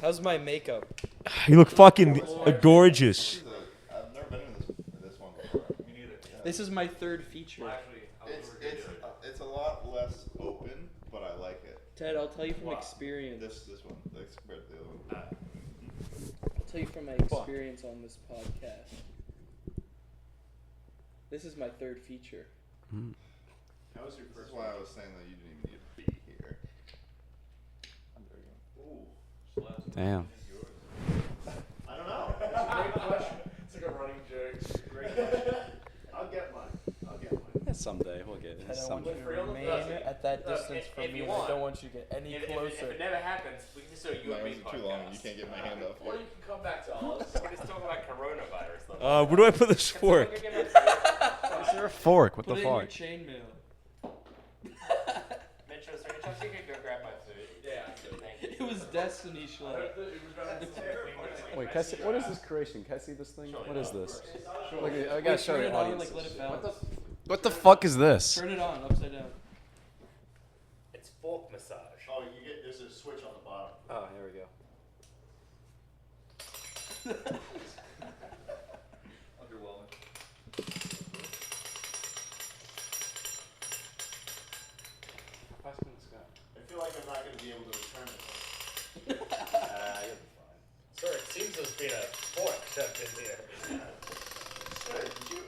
How's my makeup? You look fucking gorgeous. I've never been in this one before. Me neither. This is my third feature. It's a lot less open, but I like it. Ted, I'll tell you from experience. This one, compared to the other one. I'll tell you from my experience on this podcast. This is my third feature. That was your first. That's why I was saying that you didn't even need to be here. Damn. I don't know. It's a great question. It's like a running joke. Great question. I'll get mine. Yeah, someday we'll get it. Ted, I want you to remain at that distance from me. I don't want you to get any closer. If it never happens, we can just do a you and me podcast. Too long. You can't get my hand up. Or you can come back to us. We're just talking about coronavirus. Where do I put this fork? Is there a fork? What Put the it in your fuck? chainmail. Mitch, was there any chance you could go grab my food? Yeah, thank you. It was Destiny Schlepp. Wait, can I see, what is this creation? Can I see this thing? What is this? Sure. Look, I gotta show Turn the it on, audience. like let it bounce. What the fuck is this? Turn it on, upside down. It's fork massage. Oh, there's a switch on the bottom. Oh, here we go. Underwhelming. I feel like I'm not going to be able to return it. You'll be fine. Sir, it seems there's been a fork shoved in here. Sir, did you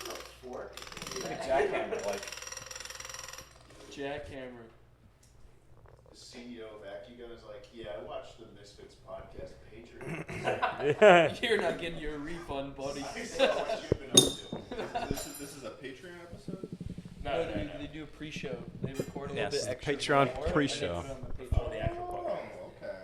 put a fork? Like a jackhammer, like. Jackhammer. The CEO of AccuGun is like, yeah, I watched the Misfits Podcast Patreon. Yeah. You're not getting your refund, buddy. I saw what you've been up to. This is a Patreon episode? No, they do a pre-show. They record a little Yes, bit extra. Patreon before, pre-show. and they put it on the Patreon. The actual podcast. Okay.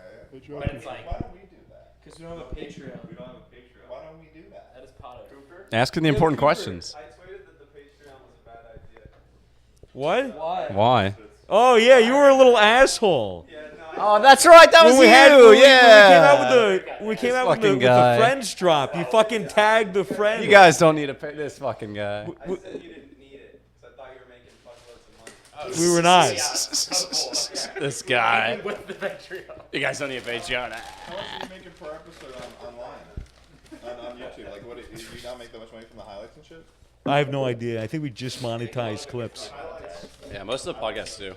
But it's like, Why don't we do that? Because we don't have a Patreon. We don't have a Patreon. Why don't we do that? That is part of it. Asking the important questions. I tweeted that the Patreon was a bad idea. What? Why? Why? Oh yeah, you were a little asshole. Yeah, no, Oh, that's right. That was When we you. had, when yeah. we came out with the fucking guy. friends drop. You fucking tagged the friend. You guys don't need to pay this fucking guy. I said you didn't need it because I thought you were making fuckloads of money. We were not. This guy. with the Patreon. You guys don't need a Patreon. How much are you making per episode online? On YouTube? Like, what? Do you not make that much money from the highlights and shit? I have no idea. I think we just monetized clips. Yeah, most of the podcasts do.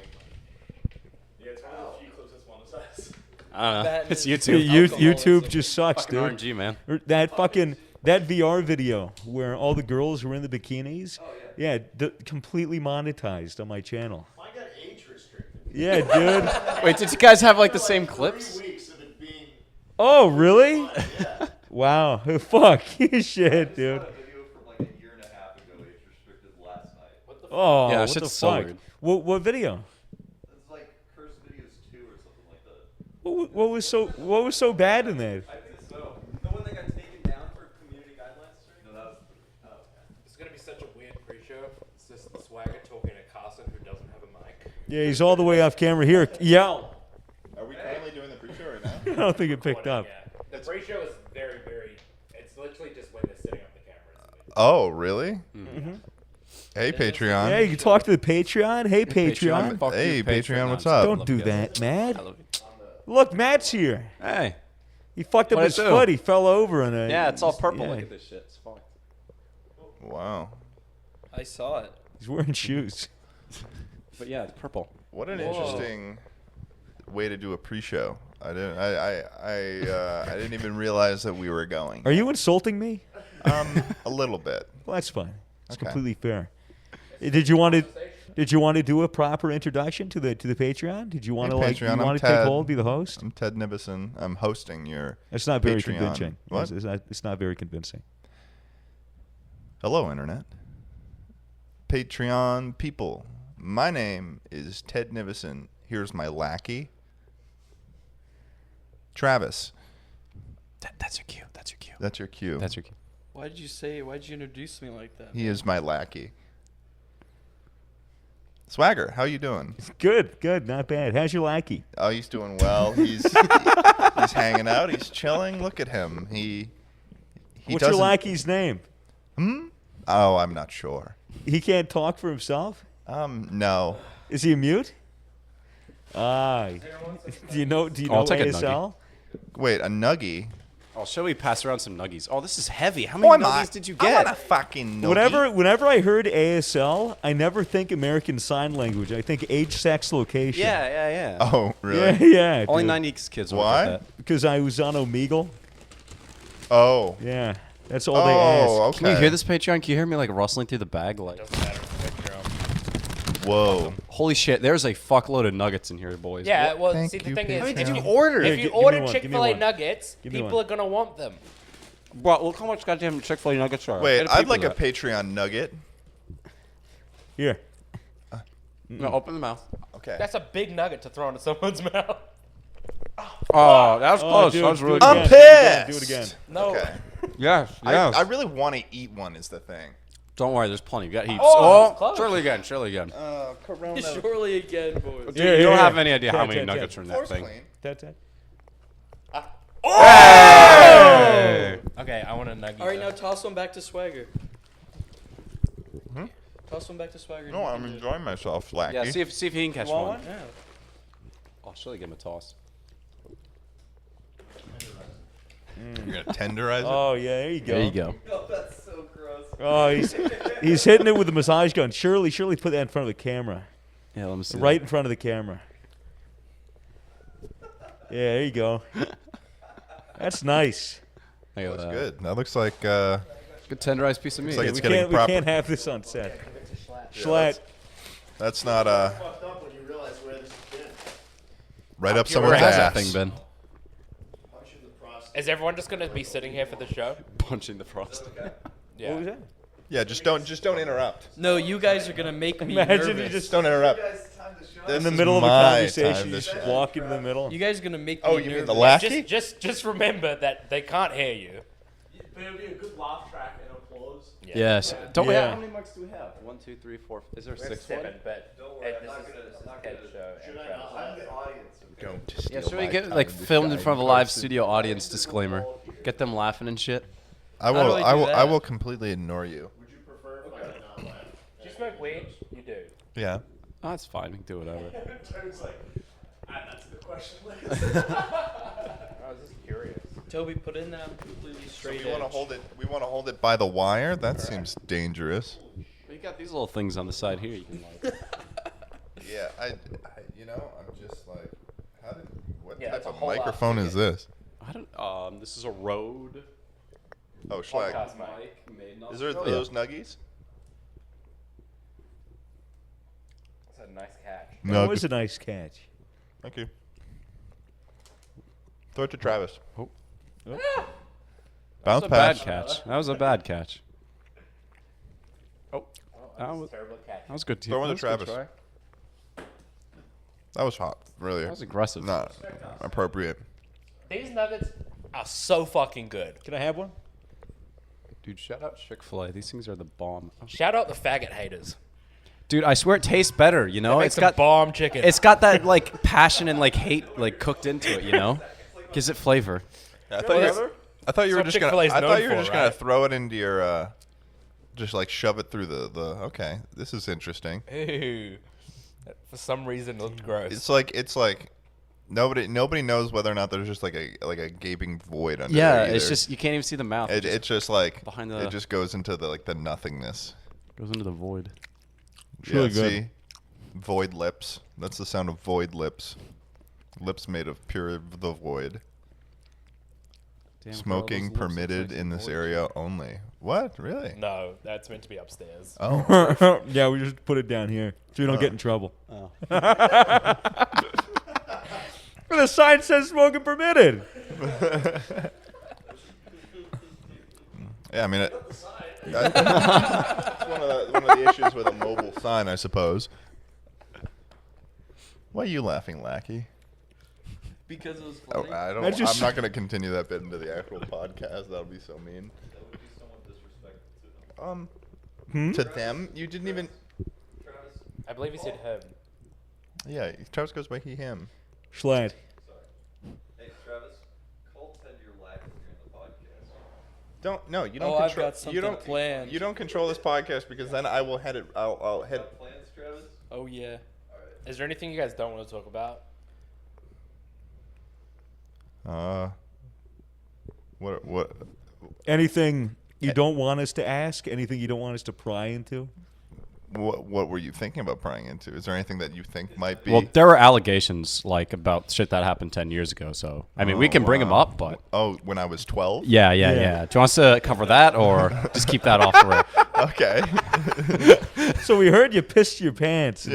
Yeah, it's one of the few clips that's monetized. I don't know. That It's is- YouTube. YouTube just sucks, Fucking dude. RNG, man. That VR video where all the girls were in the bikinis. Yeah, completely monetized on my channel. Mine got age restricted. Yeah, dude. Wait, did you guys have like the same clips? 3 weeks of it being. Oh, really? Yeah. Wow. Fuck. Shit, dude. I saw a video from like a year and a half ago, age restricted last night. What the Oh, Yeah, what shit's the so fuck? weird. What video? It's like Cursed Videos 2 or something like that. What was so bad in that? I think so. The one that got taken down for community guidelines strike? No, that was. Oh, okay. It's going to be such a weird pre-show. It's just Swagger talking to Carson who doesn't have a mic. Yeah, he's all the way off camera here. Yell. Are we currently doing the pre-show right now? I don't think it picked up. Yeah. The pre-show is very, very... It's literally just when they're setting up the cameras. Oh, really? Mm-hmm. Hey, Patreon. Yeah, you can talk to the Patreon. Hey, Patreon. Fuck Hey, you, Patreon, what's up? Don't do that, Matt. Look, Matt's here. Hey. He fucked up What'd his I do? foot. He fell over and Yeah, it's all purple. Yeah. Look at this shit. It's fucked. Wow. I saw it. He's wearing shoes. But yeah, it's purple. What an Whoa. interesting way to do a pre-show. I didn't even realize that we were going. Are you insulting me? A little bit. Well, that's fine. It's Okay. completely fair. Did you want to do a proper introduction to the Patreon? Did you want to Hey, like Patreon, you I'm want to take Ted. hold, be the host? I'm Ted Nibison. I'm hosting your It's not very Patreon. convincing. What? It's not very convincing. Hello, Internet. Patreon people. My name is Ted Nivison. Here's my lackey, Travis. That's your cue. That's your cue. That's your cue. That's your cue. Why'd you introduce me like that? He is my lackey. Swagger, how you doing? Good, not bad. How's your lackey? Oh, he's doing well. He's he's hanging out. He's chilling. Look at him. He What's your doesn't- lackey's name? Oh, I'm not sure. He can't talk for himself? No. Is he a mute? Do you know I'll take a ASL? Wait, a nuggie? Oh, shall we pass around some nuggies? Oh, this is heavy. How many nuggies did you get? I want a fucking nuggie. Whenever I heard ASL, I never think American Sign Language. I think age, sex, location. Yeah. Oh, really? Yeah. Only dude. 90s kids will Why? get that. Because I was on Omegle. Oh. Yeah. That's all they ask. Okay. Can you hear this, Patreon? Can you hear me like rustling through the bag? Like, Doesn't matter for Patreon. Whoa. holy shit! There's a fuckload of nuggets in here, boys. Yeah, well, Thank see, the you, thing is, Patreon. if Did you you order? if Yeah, you give me order one, give me Chick-fil-A one. nuggets, Give me people one. are gonna want them. Bro, look how much goddamn Chick-fil-A nuggets are. Wait, Get a I'd peep like of a that. Patreon nugget. Here. No, open the mouth. Okay. That's a big nugget to throw into someone's mouth. Oh, that was Oh, close. dude, That was do really it I'm again, good. pissed. Do it again. No. Okay. Yes, I really want to eat one is the thing. Don't worry, there's plenty. We got heaps. Oh, that's close. surely again. Corona. Surely again, boys. Dude, Yeah, you don't yeah, have yeah. any idea how many Ten. nuggets are in that Floor's thing. clean. Tat, tat. Hey! Okay, I want a nugget. All right, now toss one back to Swagger. Toss one back to Swagger. No, I'm enjoying myself, Slacky. Yeah, see if he can catch Want one. one? Yeah. Oh, surely give him a toss. You're gonna tenderize it? Oh, yeah, there you go. There you go. Oh, that's so gross. Oh, he's hitting it with a massage gun. Surely put that in front of the camera. Yeah, let me see. Right in front of the camera. Yeah, there you go. That's nice. Look at Looks that. good. That looks like Good tenderized piece of meat. like Yeah, it's we getting can't, proper. we can't have this on set. Yeah, Schlatt. that's not Fucked up when you realize where this has been. right up You're someone's right. How's ass. that thing been? Punching the process. Is everyone just gonna be sitting here for the show? Punching the frost. Yeah. What was that? Yeah, just don't interrupt. No, you guys are gonna make me Imagine nervous. you just Don't interrupt. in the middle of a conversation, you just walk into the middle. You guys are gonna make Oh, me you nervous. mean the lackey? Just remember that they can't hear you. But it would be a good laugh track and applause. Yes. Don't we Yeah. have, how many mics do we have? 1, 2, 3, 4. Is there a sixth one? but Don't worry, I'm this not is gonna- this I'm is not Ted gonna- show. Should and I not? Travis. I'm the audience. Don't Yeah, steal should we my get time like to filmed in die front of a live person. studio audience disclaimer? Get them laughing and shit. I How will. do I do I that? will completely ignore you. Would you prefer if I did not laugh? Do you smoke weed? You do. Yeah. Oh, that's fine. We can do whatever. Turns like, that's the question. I was just curious. Toby, put in that completely straight We want to edge. hold it. We want to hold it by the wire. That seems dangerous. You got these little things on the side here. You can like. Yeah. You know, I'm just like, what Yeah, type it's a of whole lot microphone is this? I don't. This is a Rode Oh, Schlag. Podcast mic. mic made in Is there Australia. those nuggies? That's a nice catch. That was a nice catch. Thank you. Throw it to Travis. Oh. Bounce That was a bad pass. catch. That was a bad catch. Oh, that was, Terrible catch. that was good. Throw one to that was a good Travis. try. That was hot. Really. That was aggressive. Not appropriate. These nuggets are so fucking good. Can I have one? Dude, shout out Chick-fil-A. These things are the bomb. Oh. Shout out the faggot haters. Dude, I swear it tastes better. You know, They make it's some got bomb chicken. it's got that like passion and like hate like cooked into it. You know, gives it flavor. I thought you were That's just what gonna. Chick-fil-A is I thought known you were for, just gonna right? throw it into your. Just like shove it through the. Okay, this is interesting. Ew. For some reason, it looked gross. It's like nobody knows whether or not there's just like a gaping void under Yeah, there. it's either. just you can't even see the mouth. It's just like behind the- it just goes into the nothingness. goes into the void. It's really good. See? Void lips. That's the sound of void lips. Lips made of pure the void. Damn, Smoking girl, those lips look permitted like in this void. area only. What? Really? No, that's meant to be upstairs. Oh. Yeah, we just put it down here so we don't get in trouble. Oh. The sign says smoking permitted. Yeah, I mean, it's one of the issues with a mobile sign, I suppose. Why are you laughing, Lackey? Because it was Oh, funny. I don't. That's just- I'm not going to continue that bit into the actual podcast. That would be so mean. That would be somewhat disrespectful to them. To them, you didn't even. Travis, I believe he said him. Yeah, Travis goes by he him. Schlatt. hey, Travis, call Ted your lacking during the podcast. You don't. Oh, I've control, got something you don't, planned. You don't control this podcast because then I will head it. I'll head. Got plans, Travis? Oh yeah. Is there anything you guys don't want to talk about? What? Anything you don't want us to ask? Anything you don't want us to pry into? What were you thinking about prying into? Is there anything that you think might be? Well, there were allegations like about shit that happened 10 years ago. So I mean, we can bring them up, but when I was 12. yeah. Do you want us to cover that or just keep that off the rail? Okay. So we heard you pissed your pants in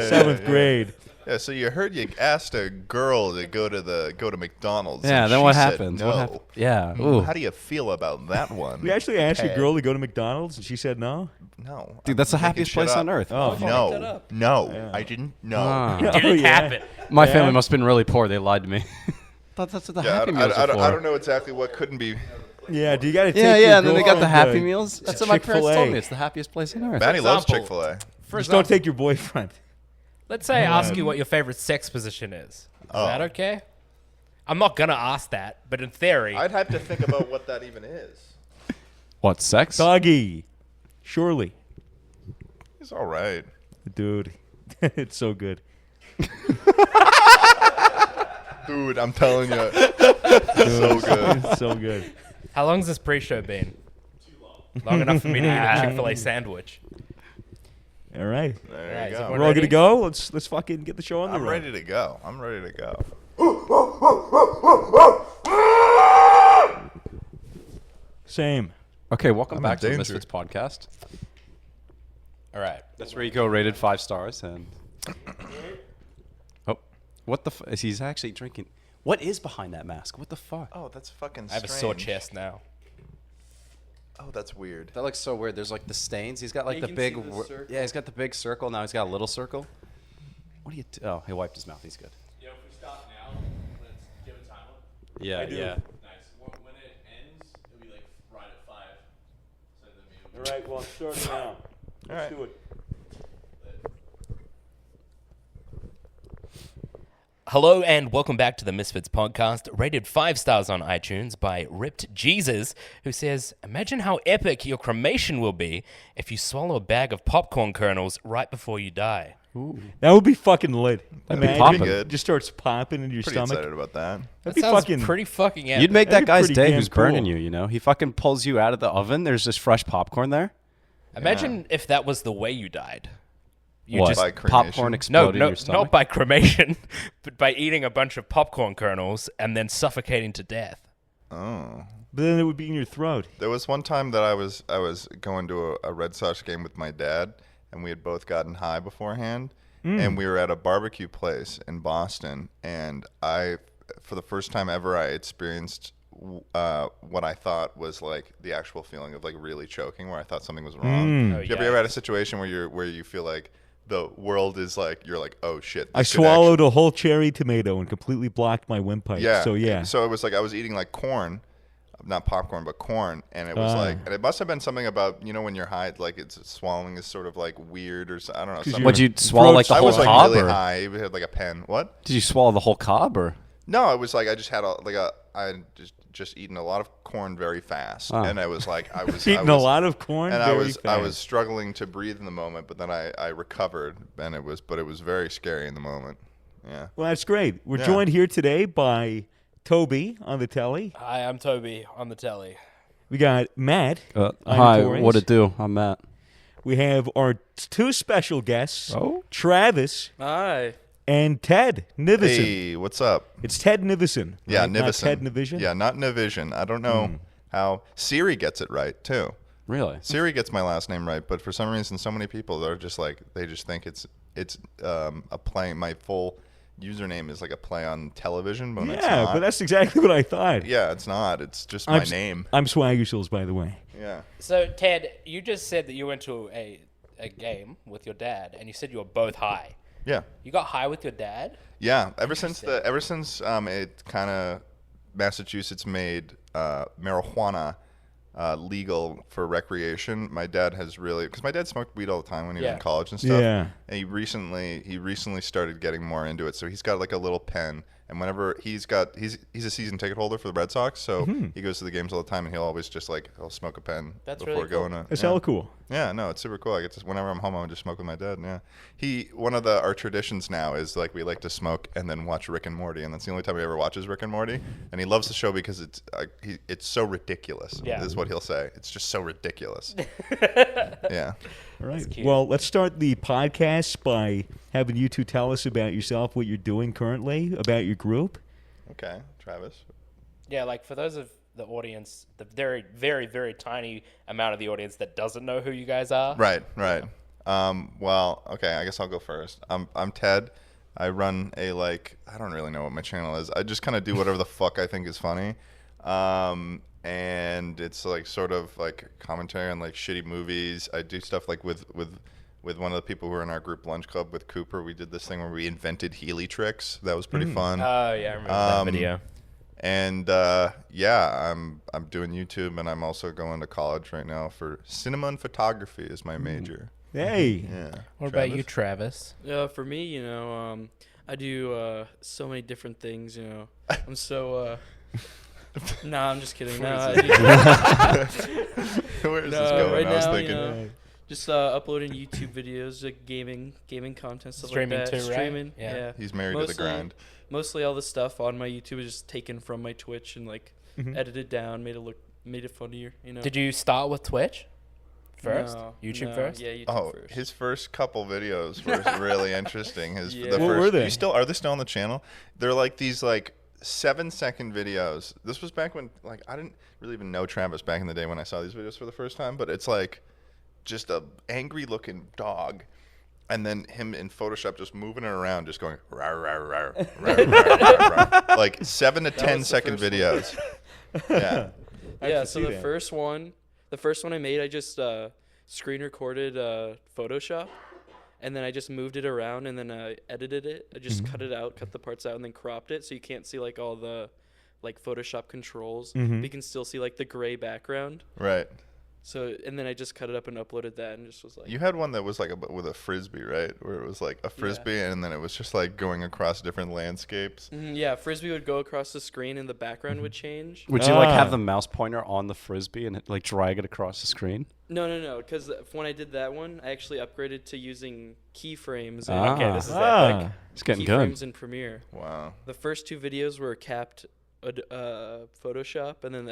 seventh grade. Yeah. So you heard you asked a girl to go to McDonald's. Yeah. and Then she what said happens? No. What happened? Yeah. Ooh. How do you feel about that one? We actually asked a Ted? girl to go to McDonald's, and she said no. No. Dude, that's the I'm making happiest shit place up. on earth. Oh, No. I didn't know. Ah. Didn't happen. My Yeah. family must have been really poor. They lied to me. That's what the Yeah, Happy Meals are for. I don't know exactly what couldn't be. Yeah, do you got to take Yeah, your and then they got the girlfriend Happy to Meals. That's what my parents Chick-fil-A? told me. It's the happiest place on earth. Manny loves example- Chick-fil-A. For Just don't example, take your boyfriend. let's say I ask you what your favorite sex position is. Is that okay? I'm not gonna ask that, but in theory, I'd have to think about what that even is. What, sex? Doggy. Surely. It's all right. Dude. It's so good. Dude, I'm telling you. So good. It's so good. how long's this pre-show been? Too long enough for me to eat a Chick-fil-A sandwich. All right. There Yeah, you is go. everyone We're all good to ready? go. Let's fucking get the show on the I'm road. ready to go. I'm ready to go. Same. Okay, welcome I'm back in to the danger. Misfits Podcast. All right. That's where you go rated 5 stars and... Oh, what the f... He's actually drinking... What is behind that mask? What the fuck? Oh, that's fucking I have a sore chest now. Oh, that's weird. That looks so weird. There's like the stains. He's got like You the can big... see the circle. Yeah, he's got the big circle. Now he's got a little circle. What do you... Oh, he wiped his mouth. He's good. Yo, if we stop now, let's give a time limit. Yeah, do. yeah. Nice. When it ends, it'll be like right at 5. So then we All right, well, I'm starting now. Let's right. do it. Hello and welcome back to the Misfits Podcast, rated 5 stars on iTunes by Ripped Jesus, who says, imagine how epic your cremation will be if you swallow a bag of popcorn kernels right before you die. That would be fucking lit. That'd be Imagine poppin'. Good. it just starts popping in your Pretty stomach. excited about that. That That'd be sounds fucking pretty fucking epic. You'd make That'd that be guy's pretty day damn who's burning cool. you, you know? He fucking pulls you out of the oven. There's just fresh popcorn there. Imagine if that was the way you died. You What? just By cremation? Popcorn no, exploded in no, your stomach? not by cremation, but by eating a bunch of popcorn kernels and then suffocating to death. Oh. But then it would be in your throat. There was one time that I was going to a Red Sox game with my dad, and we had both gotten high beforehand, and we were at a barbecue place in Boston, and for the first time ever, I experienced what I thought was like the actual feeling of like really choking, where I thought something was wrong. Oh, You ever had a situation where you feel like the world is like, you're like, oh shit. I this could swallowed a whole cherry tomato and completely blocked my windpipe. Yeah. So, yeah. So it was like I was eating like corn, not popcorn, but corn, and it was like, and it must have been something about, you know, when you're high, like it's swallowing is sort of like weird or I don't know. Something. Would you swallow like the I whole was like cob? really or- high. We had like a pen. What? Did you swallow the whole cob or? No, it was like I just had I just eaten a lot of corn very fast, Oh. and I was like I was Eating a lot of corn and very I fast. was struggling to breathe in the moment, but then I recovered, and it was very scary in the moment. Yeah. Well, that's great. We're Yeah. joined here today by Toby on the tele. Hi, I'm Toby on the telly. We got Matt. Hi, Inotorious. what it do? I'm Matt. We have our two special guests, Oh. Travis Hi. and Ted Nivison. Hey, what's up? It's Ted Nivison. Yeah, right? Not Nivison. Ted Nivision. Yeah, not Nivision. I don't know how Siri gets it right too. Really? Siri gets my last name right, but for some reason, so many people are just like they just think it's a play. My full username is like a play on television, but it's Yeah, not. but that's exactly what I thought. Yeah, it's not. It's just my I'm name. I'm SwaggerSouls, by the way. Yeah. So, Ted, you just said that you went to a game with your dad, and you said you were both high. Yeah. You got high with your dad? Yeah. Ever since it kind of Massachusetts made marijuana legal for recreation, my dad has really, because my dad smoked weed all the time when he was Yeah. in college and stuff. Yeah. And he recently started getting more into it. So he's got like a little pen, and whenever he's a season ticket holder for the Red Sox, so he goes to the games all the time, and he'll always just like he'll smoke a pen That's before really cool. going to. That's hella cool. Yeah, no, it's super cool. I get to, whenever I'm home, I just smoke with my dad. Yeah, one of our traditions now is like we like to smoke and then watch Rick and Morty, and that's the only time he ever watches Rick and Morty. And he loves the show because it's so ridiculous. Yeah. Is what he'll say. It's just so ridiculous. Yeah. All right. cute. Well, let's start the podcast by having you two tell us about yourself, what you're doing currently, about your group. Okay, Travis. Yeah, like for those of the audience, the very, very, very tiny amount of the audience that doesn't know who you guys are. Right. Well, okay, I guess I'll go first. I'm Ted. I run I don't really know what my channel is. I just kind of do whatever the fuck I think is funny. And it's like sort of like commentary on like shitty movies. I do stuff like with one of the people who are in our group lunch club with Cooper. We did this thing where we invented Healy tricks. That was pretty fun. Oh yeah, I remember that video. And yeah, I'm doing YouTube, and I'm also going to college right now for cinema and photography is my major. Hey. Yeah. What about you, Travis? For me, I do so many different things. I'm so. Nah, I'm just kidding. Where is this going? Right I was now, thinking. just uploading YouTube videos, like gaming content, stuff Streaming like that. too, right? Streaming, Yeah. He's married to the grind. Mostly all the stuff on my YouTube is just taken from my Twitch and like edited down, made it funnier. Did you start with Twitch first? No, YouTube no, first? Yeah, YouTube Oh, first. his first couple videos were really interesting. Yeah. The What first, were they? Are they still on the channel? They're like these 7-second videos. This was back when I didn't really even know Travis back in the day when I saw these videos for the first time, but it's like just a angry looking dog, and then him in Photoshop just moving it around, just going rawr, rawr, rawr, rawr, rawr, rawr, rawr. Like 7 to 10 second videos. Yeah. Yeah, to so see the that. first one I made, I just screen recorded Photoshop, and then I just moved it around, and then I edited it. I just cut the parts out, and then cropped it so you can't see all the Photoshop controls, but you can still see the gray background. Right. So, and then I just cut it up and uploaded that, and just was You had one that was with a frisbee, right? Where it was like a frisbee, and then it was just going across different landscapes. yeah, frisbee would go across the screen, and the background would change. Would you have the mouse pointer on the frisbee and drag it across the screen? No, because when I did that one, I actually upgraded to using keyframes. Okay, this is epic. It's getting good. Keyframes in Premiere. Wow. The first 2 videos were capped Photoshop, and then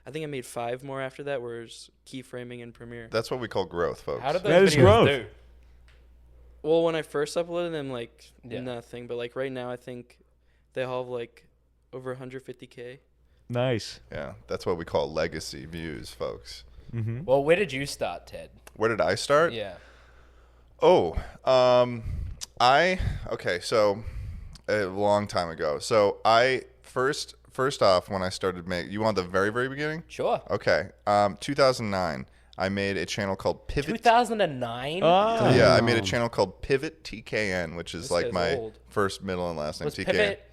I think I made 5 more after that, where it's keyframing in Premiere. That's what we call growth, folks. How did That those is videos growth. do? Well, when I first uploaded them, Yeah. nothing. But right now, I think they all have over 150K. Nice. Yeah, that's what we call legacy views, folks. Well, where did you start, Ted? Where did I start? Yeah. Oh, so a long time ago. So I first off, when I started you want the very, very beginning? Sure. Okay. 2009, I made a channel called Pivot. 2009? Yeah, I made a channel called Pivot TKN, which is This guy's my old. first, middle, and last name. Was TKN. Pivot,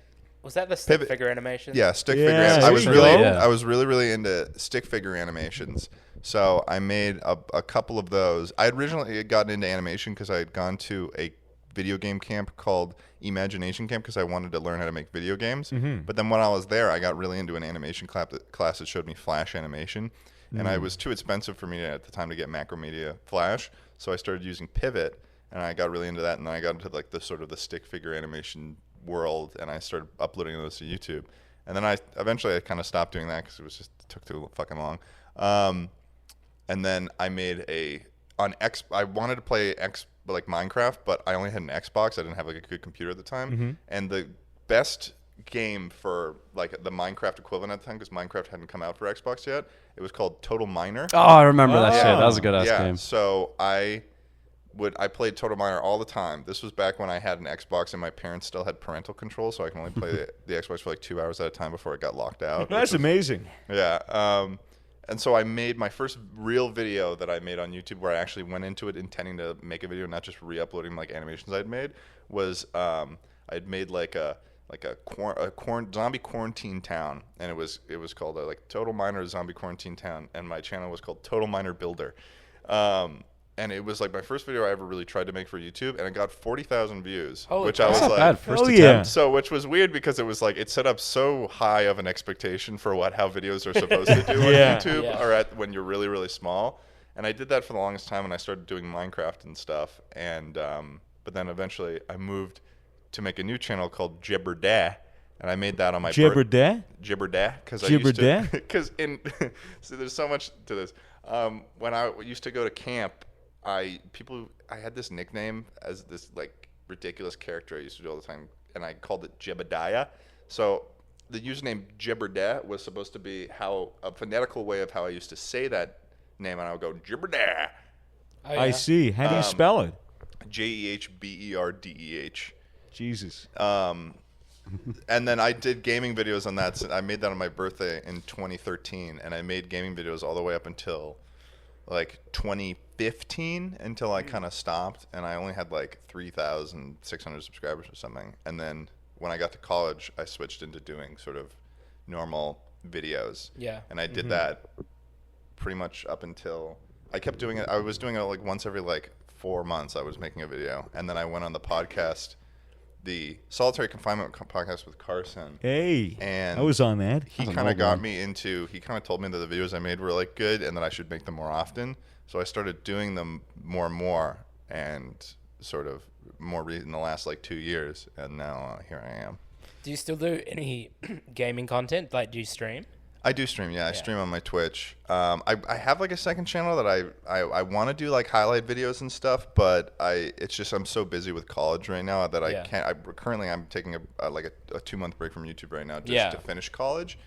was that the stick Pivot. figure animation? Yeah, stick Yeah, figure. there I was you really, go. Yeah. I was really into stick figure animations. So I made a couple of those. I had originally gotten into animation because I had gone to a video game camp called Imagination Camp because I wanted to learn how to make video games. But then when I was there, I got really into an animation class that showed me Flash animation. And it was too expensive for me at the time to get Macromedia Flash. So I started using Pivot, and I got really into that. And then I got into the sort of the stick figure animation world, and I started uploading those to YouTube. And then I eventually kind of stopped doing that because it took too fucking long. And then I made I wanted to play Minecraft, but I only had an Xbox. I didn't have a good computer at the time. And the best game for the Minecraft equivalent at the time, because Minecraft hadn't come out for Xbox yet, it was called Total Miner. Oh, I remember that shit. Yeah. That was a good ass Yeah, game. so I played Total Miner all the time. This was back when I had an Xbox and my parents still had parental control, so I can only play the Xbox for 2 hours at a time before it got locked out. That's amazing. Yeah. And so I made my first real video that I made on YouTube, where I actually went into it intending to make a video, not just re-uploading animations I'd made. Was I'd made a zombie quarantine town, and it was called Total Miner Zombie Quarantine Town, and my channel was called Total Miner Builder. and it was like my first video I ever really tried to make for YouTube, and it got 40,000 views, Holy which crap. I was That's not like, bad. First Hell attempt. yeah. so which was weird because it was like it set up so high of an expectation for how videos are supposed to do Yeah. on YouTube Yeah. or when you're really, really small. And I did that for the longest time, and I started doing Minecraft and stuff. And but then eventually I moved to make a new channel called Jibberdah, and I made that on my Jibberdah? Jibberdah, because I used to, Jibberdah? because so there's so much to this. When I used to go to camp, I had this nickname as this like ridiculous character I used to do all the time, and I called it Jebediah. So the username Jibberdah was supposed to be a phonetical way of how I used to say that name, and I would go Jibberdah. Oh, yeah. I see. How do you spell it? Jehberdeh. Jesus. And then I did gaming videos on that. So I made that on my birthday in 2013, and I made gaming videos all the way up until like 2015 until I kind of stopped, and I only had like 3,600 subscribers or something. And then when I got to college, I switched into doing sort of normal videos. Yeah. And I did that pretty much up until I kept doing it. I was doing it like once every like 4 months. I was making a video, and then I went on the podcast, the Solitary Confinement podcast with Carson. Hey, And I was on that. He kind of got me into. He kind of told me that the videos I made were like good, and that I should make them more often. So I started doing them more and more, and sort of more in the last like 2 years, and now here I am. Do you still do any gaming content? Like, do you stream? I do stream, yeah. I stream on my Twitch. I have like a second channel that I want to do like highlight videos and stuff, but it's just I'm so busy with college right now that I can't. Currently I'm taking a 2-month break from YouTube right now just to finish college.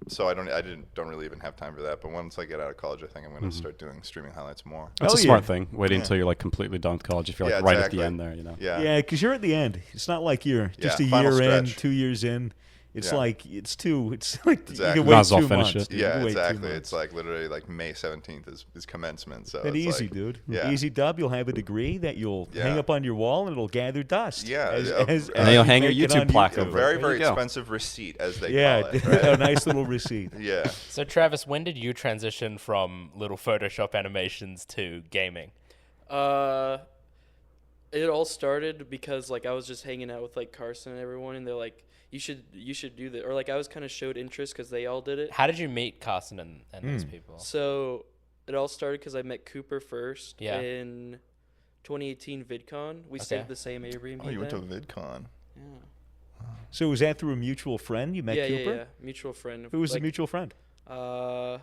So I don't really even have time for that. But once I get out of college, I think I'm going to start doing streaming highlights more. That's Hell a smart yeah. thing. Waiting until you're like completely done with college. If you're like Yeah, right exactly. at the end there, you know. Yeah. Yeah, because you're at the end. It's not like you're just a final year in, stretch. 2 years in. It's Yeah. like it's like Exactly. you can Might wait as well 2 finish months. it. dude. You Yeah, can wait 2 exactly. months. It's like literally like May 17th is commencement. So that it's easy, like, dude. Yeah. Easy dub. You'll have a degree that you'll hang Yeah. up on your wall, and it'll gather dust. Yeah, as, yeah. as, And as then you'll you hang your make it YouTube on plaque YouTube. A over it. very, There very you go. expensive receipt, as they Yeah, call it. Right? a nice little receipt. Yeah. So, Travis, when did you transition from little Photoshop animations to gaming? It all started because like I was just hanging out with like Carson and everyone, and they're like, you should do that, or like I was kind of showed interest because they all did it. How did you meet Carson and those people? So it all started because I met Cooper first Yeah. in 2018 VidCon. We stayed at the same Airbnb. Oh, you went to then. VidCon. Yeah. So was that through a mutual friend you met Yeah, Cooper? yeah. Mutual friend. Who was the like, mutual friend? It was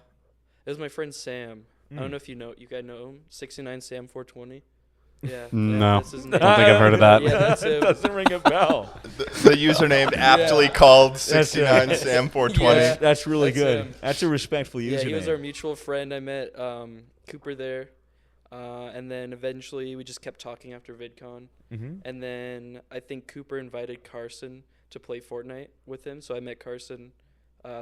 my friend Sam. I don't know if you guys know him. 69 Sam 420. Yeah. No. That's his I name. don't think I've heard of that. Yeah, that's him. Doesn't ring a bell. The username aptly called 69 right. Sam 420. Yeah. That's really That's good. him. That's a respectful username. Yeah, he was our mutual friend. I met Cooper there. And then eventually we just kept talking after VidCon. Mm-hmm. And then I think Cooper invited Carson to play Fortnite with him. So I met Carson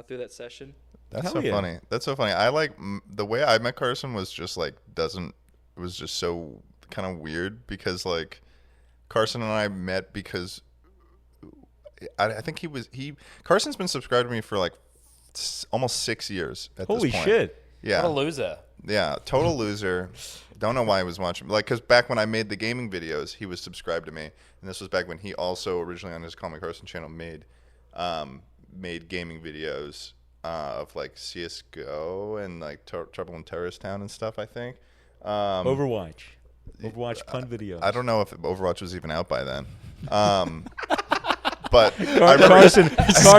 through that session. That's Hell so yeah. funny. That's so funny. I like the way I met Carson was just like it was just so kind of weird because like Carson and I met because I think Carson's been subscribed to me for like almost 6 years at Holy this point. shit. Yeah. What a loser. Yeah, total loser. Don't know why he was watching. Like, because back when I made the gaming videos, he was subscribed to me, and this was back when he also originally on his Call Me Carson channel made gaming videos of like CS:GO and like Trouble in Terrorist Town and stuff. I think. Overwatch pun video. I don't know if Overwatch was even out by then. But I remember Carson's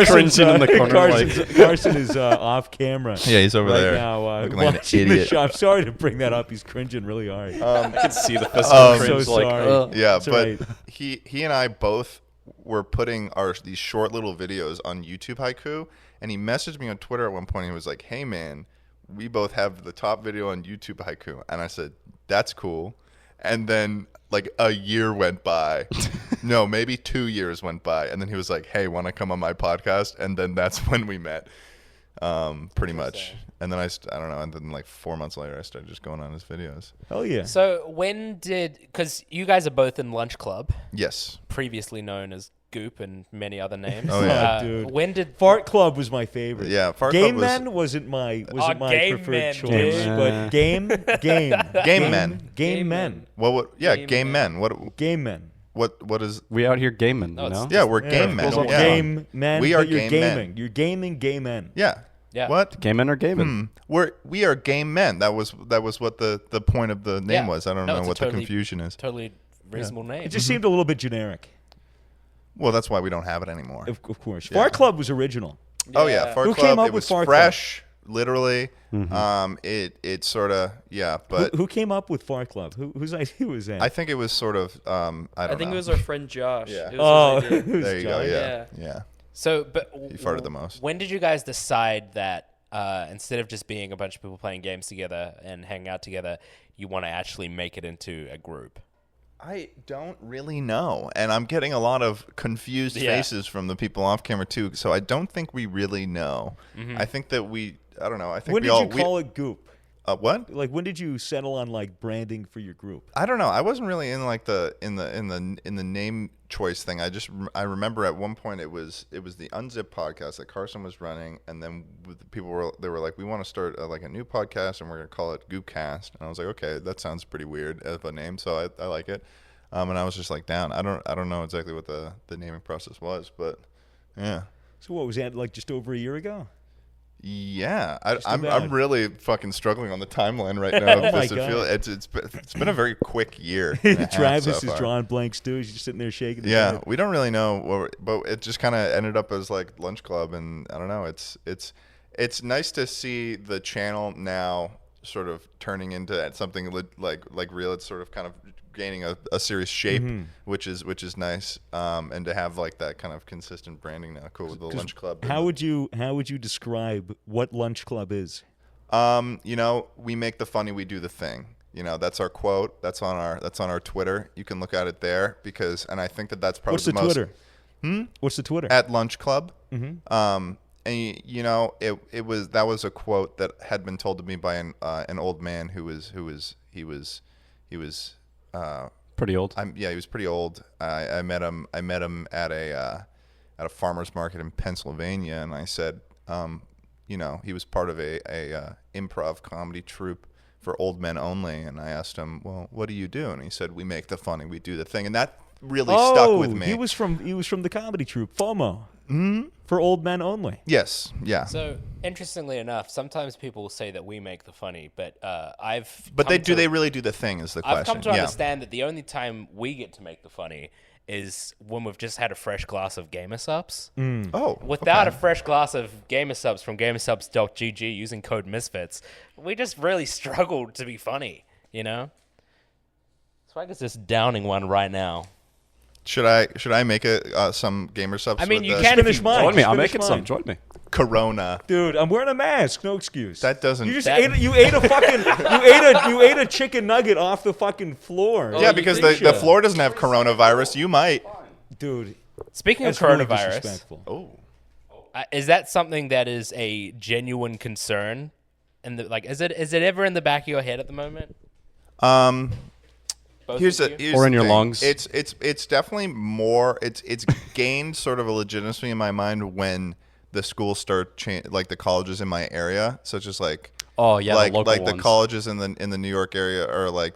cringing in the corner, Carson is off camera. Yeah, he's over right there, now, looking like an watching the idiot. show. I'm sorry to bring that up. He's cringing really hard. I can see the physical I'm cringe. so like, sorry. Yeah, That's but right. he and I both were putting these short little videos on YouTube Haiku, and he messaged me on Twitter at one point. And he was like, "Hey man, we both have the top video on YouTube Haiku," and I said, "That's cool." And then like a year went by, no, maybe 2 years went by, and then he was like, "Hey, want to come on my podcast?" And then that's when we met, pretty much. And then I don't know, and then like 4 months later, I started just going on his videos. Hell yeah. So because you guys are both in Lunch Club, Yes. previously known as Goop and many other names. Oh, yeah. Dude. When did Fart Club was my favorite. Yeah, Fart Game Club was- Men wasn't my Game preferred Men, choice, dude. but Game Men. Game Men. Game Game men. Game Men. What is? We out here gaming, No, you it's- know? Yeah, we're game men. Well, Yeah. Game Men. We are but you're game men. gaming. You're gaming Game Men. Yeah. Yeah. What? Gaming or gaming? We are game men. That was what the point of the name Yeah. was. I don't No, know it's a what totally- the confusion is. Totally reasonable name. It just seemed a little bit generic. Well, that's why we don't have it anymore. Of course. Fart Club was original. Oh yeah, Fart Who Club. came up it with was Fart Club? fresh, literally. It sort of but Who came up with Fart Club? Whose idea was that? I think it was sort of I don't know. I think it was our friend Josh. Yeah. It Oh, was his idea. who's There you go. John? Yeah. So, but He farted the most. When did you guys decide that instead of just being a bunch of people playing games together and hanging out together, you want to actually make it into a group? I don't really know, and I'm getting a lot of confused Yeah. faces from the people off camera too. So I don't think we really know. I think that I don't know. I think When we did all you call it Goop? what? Like, when did you settle on like branding for your group? I don't know. I wasn't really in like the name choice thing. I remember at one point it was the Unzip podcast that Carson was running, and then people were like, we want to start like a new podcast, and we're gonna call it Goopcast. And I was like, okay, that sounds pretty weird as a name, so I like it. And I was just like down. I don't know exactly what the naming process was, but yeah. So what was that, like just over a year ago? Yeah, about. I'm really fucking struggling on the timeline right now. Oh my because God. it's been a very quick year. and a half Travis so is far. drawing blanks too. He's just sitting there shaking his Yeah, head. we don't really know, but it just kind of ended up as like Lunch Club, and I don't know. It's nice to see the channel now sort of turning into something like real. It's sort of kind of gaining a serious shape, which is nice, and to have like that kind of consistent branding now. Cool with the Lunch Club. How would you describe what Lunch Club is? We make the funny, we do the thing. That's our quote. That's on our Twitter. You can look at it there and I think that's probably What's the most. Twitter? What's the Twitter? At Lunch Club. And it was a quote that had been told to me by an old man who was Pretty old. he was pretty old. I met him at a farmer's market in Pennsylvania, and I said, he was part of a improv comedy troupe for old men only, and I asked him, well, what do you do? And he said, we make the funny, we do the thing, and that really stuck with me. He was from the comedy troupe FOMO. For old men only. Yes, yeah. So, interestingly enough, sometimes people say that we make the funny, but They really do the thing is the question. I've come to yeah. understand that the only time we get to make the funny is when we've just had a fresh glass of Gamer Subs. Oh, Without okay. a fresh glass of Gamer Subs from gamersubs.gg using code Misfits, we just really struggled to be funny, Swagger's just downing one right now. Should I make some gamer subs? I mean, with you the can if Finish you mine. Join me. I'm Finish making mine. some. Join me. Corona. Dude, I'm wearing a mask. No excuse. That doesn't. You just That- ate a fucking you ate a chicken nugget off the fucking floor. yeah, because the floor doesn't have coronavirus. You might. Dude, Speaking of that's really coronavirus, disrespectful. Oh. is that something that is a genuine concern? And is it ever in the back of your head at the moment? Both Here's of you? Or in the your thing. lungs. It's definitely more. It's gained sort of a legitimacy in my mind when the schools start like the colleges in my area, such as like Oh yeah, like the local the ones. colleges in the New York area are like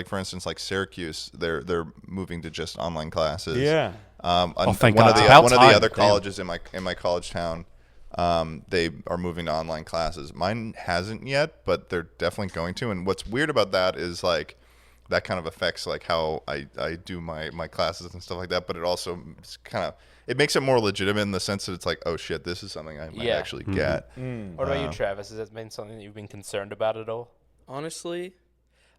for instance like Syracuse. They're moving to just online classes. Yeah. Thank one God. of the About one of time. the other Damn. colleges in my college town, they are moving to online classes. Mine hasn't yet, but they're definitely going to. And what's weird about that is like that kind of affects like how I do my classes and stuff like that. But it also it makes it more legitimate in the sense that it's like, oh shit, this is something I might actually get. What about you, Travis? Has that been something that you've been concerned about at all? Honestly,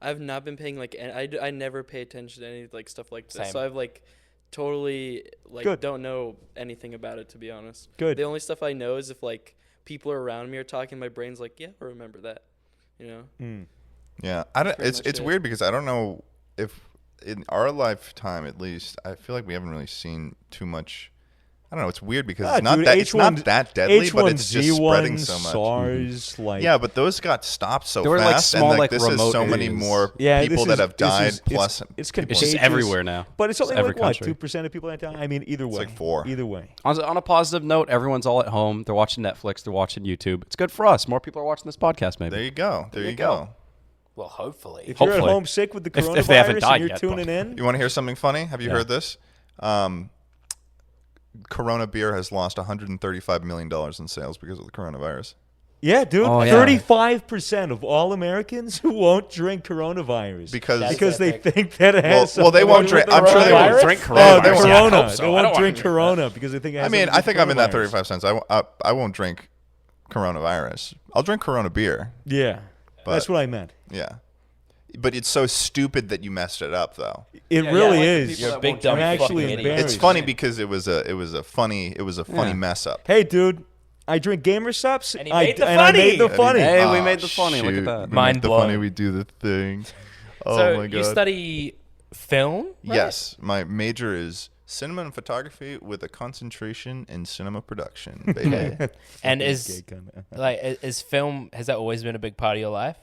I've not been paying I never pay attention to any like stuff like this. Same. So I've like totally like Good. don't know anything about it, to be honest. Good. The only stuff I know is if like people around me are talking, my brain's like, yeah, I remember that. Yeah, I don't. Pretty It's much it. weird because I don't know if in our lifetime at least I feel like we haven't really seen too much I don't know. It's weird because Ah, it's not dude, that it's not that deadly, but it's just spreading H1N1, so much. SARS, like Yeah, but those got stopped so There were, like, fast, small, and like, this is remote so many areas. more yeah, people that have died. Plus, it's people- It's just contagious. everywhere now. But it's only every like what, country. 2% of people that die. I mean, either way, like 4. Either way, On a positive note, everyone's all at home. They're watching Netflix. They're watching YouTube. It's good for us. More people are watching this podcast, maybe. There you go. There you go. go. Well, hopefully. if you're at Hopefully. home sick with the If coronavirus they haven't died and you're yet, tuning but- in, You want to hear something funny? Have you Yeah. heard this? Corona beer has lost $135 million in sales because of the coronavirus. yeah, dude, Oh, yeah. 35% of all Americans who won't drink coronavirus Because they think that it has. well, they something won't to do with drink. I'm sure they coronavirus. won't drink Oh, coronavirus. the Yeah, I Corona. hope so. They I won't don't drink wanna- Corona because they think it has I mean, something to I do think with I'm in that coronavirus. 35 cents. I won't drink coronavirus. I'll drink Corona beer. Yeah, that's what I meant. Yeah. But it's so stupid that you messed it up, though. It Yeah, really like the is. people You're a that big won't dumb I'm drink. actually fucking idiot. embarrassed. It's funny because it was a funny mess up. Hey, dude, I drink Gamer Subs. And he made the and I made the funny. funny. Hey, we made the funny. Look at Shoot. that. We Mind make the blown. funny. We do the thing. Oh So my god. you study film? Right? Yes, my major is cinema and photography with a concentration in cinema production, baby. And Gay is kinda. like is film, has that always been a big part of your life?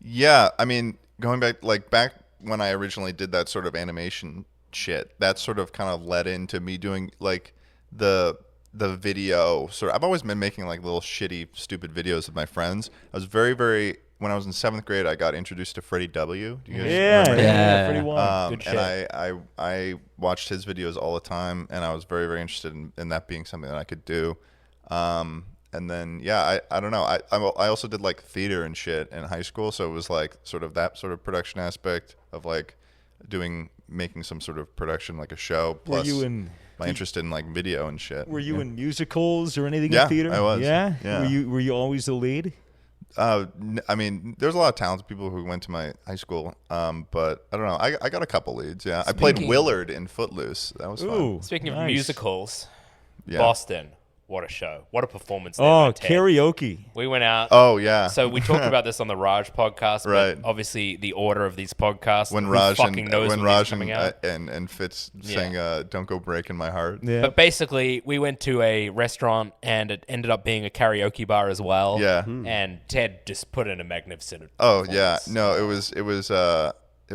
Yeah, I mean, going back when I originally did that sort of animation shit, that sort of kind of led into me doing like the video sort of. I've always been making like little shitty, stupid videos with my friends. I was very when I was in 7th grade, I got introduced to Freddie W. Do you guys Yeah, remember him? yeah, pretty wild. Good And shit. I watched his videos all the time, and I was very interested in that being something that I could do. And then I don't know. I also did like theater and shit in high school, so it was like sort of that sort of production aspect of like making some sort of production like a show. Plus my interest in like video and shit. Were you in musicals or anything Yeah, in theater? I was. Yeah? Yeah. Were you always the lead? I mean, there's a lot of talented people who went to my high school, but I don't know. I got a couple leads. Yeah, I played Willard in Footloose. That was fun. Ooh, Speaking of nice. musicals, Yeah. Boston, what a show. What a performance. there Oh, by Ted. karaoke. We went out. Oh yeah. So we talked about this on the Raj podcast, Right. but obviously the order of these podcasts, when who Raj fucking knows when when Raj these are coming out. and Fitz Yeah. sang "Don't Go Breaking My Heart." Yeah. But basically, we went to a restaurant and it ended up being a karaoke bar as well. Yeah. And Ted just put in a magnificent. Oh yeah. performance. No, it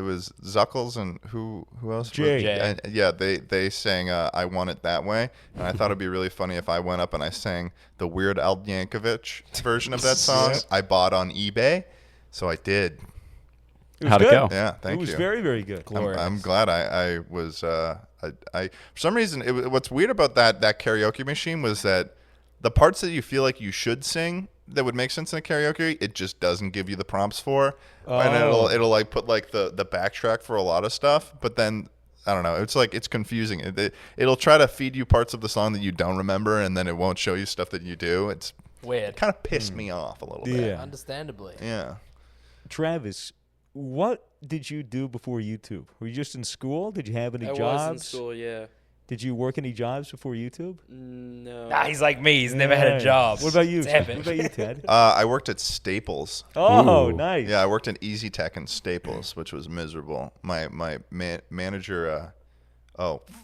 was Zuckles and who else? Jay. Jay. And, yeah, they sang "I Want It That Way," and I thought it'd be really funny if I went up and I sang the Weird Al Yankovic version of that song. I bought on eBay, so I did. How'd it good. go? Yeah, thank It was you. very, very good. I'm glad I was I for some reason what's weird about that karaoke machine was that the parts that you feel like you should sing that would make sense in a karaoke, it just doesn't give you the prompts for, and it'll like put like the backtrack for a lot of stuff, but then I don't know, it's like it's confusing. It'll try to feed you parts of the song that you don't remember, and then it won't show you stuff that you do. It Weird. kind of pissed me off a little bit. Yeah. Understandably. Yeah. Travis, what did you do before YouTube? Were you just in school? Did you have any I jobs? was in school, yeah. Did you work any jobs before YouTube? No. Nah, he's like me. He's never had a Yeah. job. What about you? It's Ted? epic. What about you, Ted? I worked at Staples. Oh, Ooh. nice. Yeah, I worked in Easy Tech and Staples, which was miserable. My manager,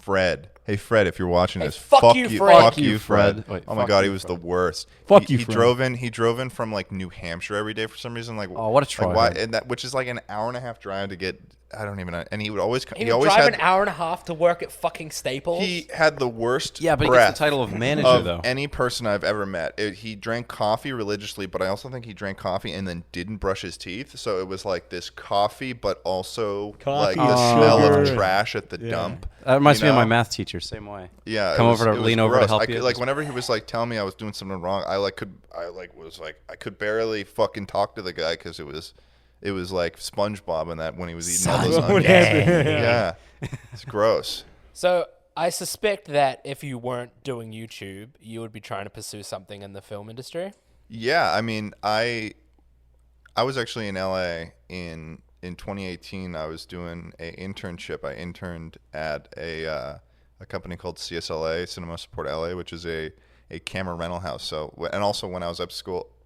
Fred. Hey, Fred, if you're watching Hey, this, fuck you, Fred. Fuck you, Fred. Wait, Oh my fuck God, you, he was Fred. the worst. Fuck he, you, he Fred. drove in from like New Hampshire every day for some reason. Like, Oh, what a like, why? tryhard. And that, which is like an hour and a half drive to get. I don't even know. And he would always. He He would always drive had. an hour and a half to work at fucking Staples. He had the worst. Yeah, but he breath gets the title of manager, of though. any person I've ever met. He drank coffee religiously, but I also think he drank coffee and then didn't brush his teeth. So it was like this coffee, but also Coffee, like the smell of sugar. trash at the Yeah. dump. That reminds you me of my know? math teacher, same way. Yeah, Come it over to was lean over to gross. help I you. could, like whenever he was like telling me I was doing something wrong, I could barely fucking talk to the guy because it was like SpongeBob and that when he was eating all those What onions. happened? Yeah, it's gross. So I suspect that if you weren't doing YouTube, you would be trying to pursue something in the film industry. Yeah, I mean, I was actually in LA in 2018. I was doing an internship. I interned at a company called CSLA, Cinema Support LA, which is a camera rental house. So, and also when I was up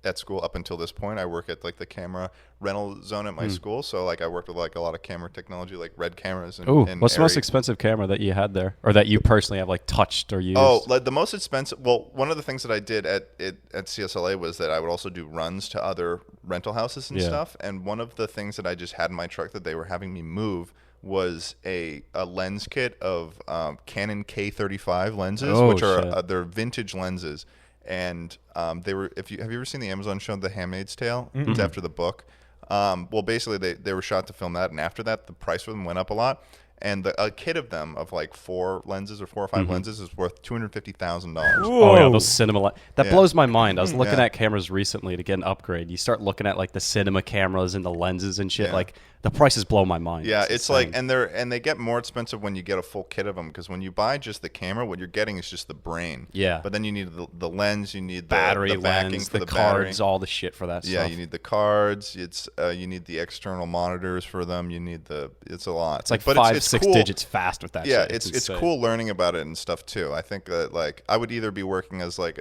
at school up until this point. I work at like the camera rental zone at my school. So like I worked with like a lot of camera technology, like Red cameras. And, Ooh, and what's the most Arri. expensive camera that you had there, or that you personally have like touched or used? Oh, like the most expensive. Well, one of the things that I did at CSLA was that I would also do runs to other rental houses and stuff. And one of the things that I just had in my truck that they were having me move was a lens kit of Canon K35 lenses, which are they're vintage lenses. And they were. Have you ever seen the Amazon show The Handmaid's Tale? It's after the book. Well, basically they were shot to film that, and after that the price for them went up a lot. And a kit of them of like 4 lenses or 4 or 5 lenses is worth $250,000. Oh yeah, those cinema. That blows my mind. I was looking Yeah. at cameras recently to get an upgrade. You start looking at like the cinema cameras and the lenses and shit. Yeah. Like the prices blow my mind. Yeah, it's insane. like, and they get more expensive when you get a full kit of them, because when you buy just the camera, what you're getting is just the brain. Yeah. But then you need the lens, you need battery, the backing lens, for the battery. cards, all the shit for that Yeah, stuff. you need the cards. It's you need the external monitors for them. You need it's a lot. It's like but 5-6 cool. digits fast with that. Yeah, shit. it's insane. cool learning about it and stuff too. I think that like I would either be working as like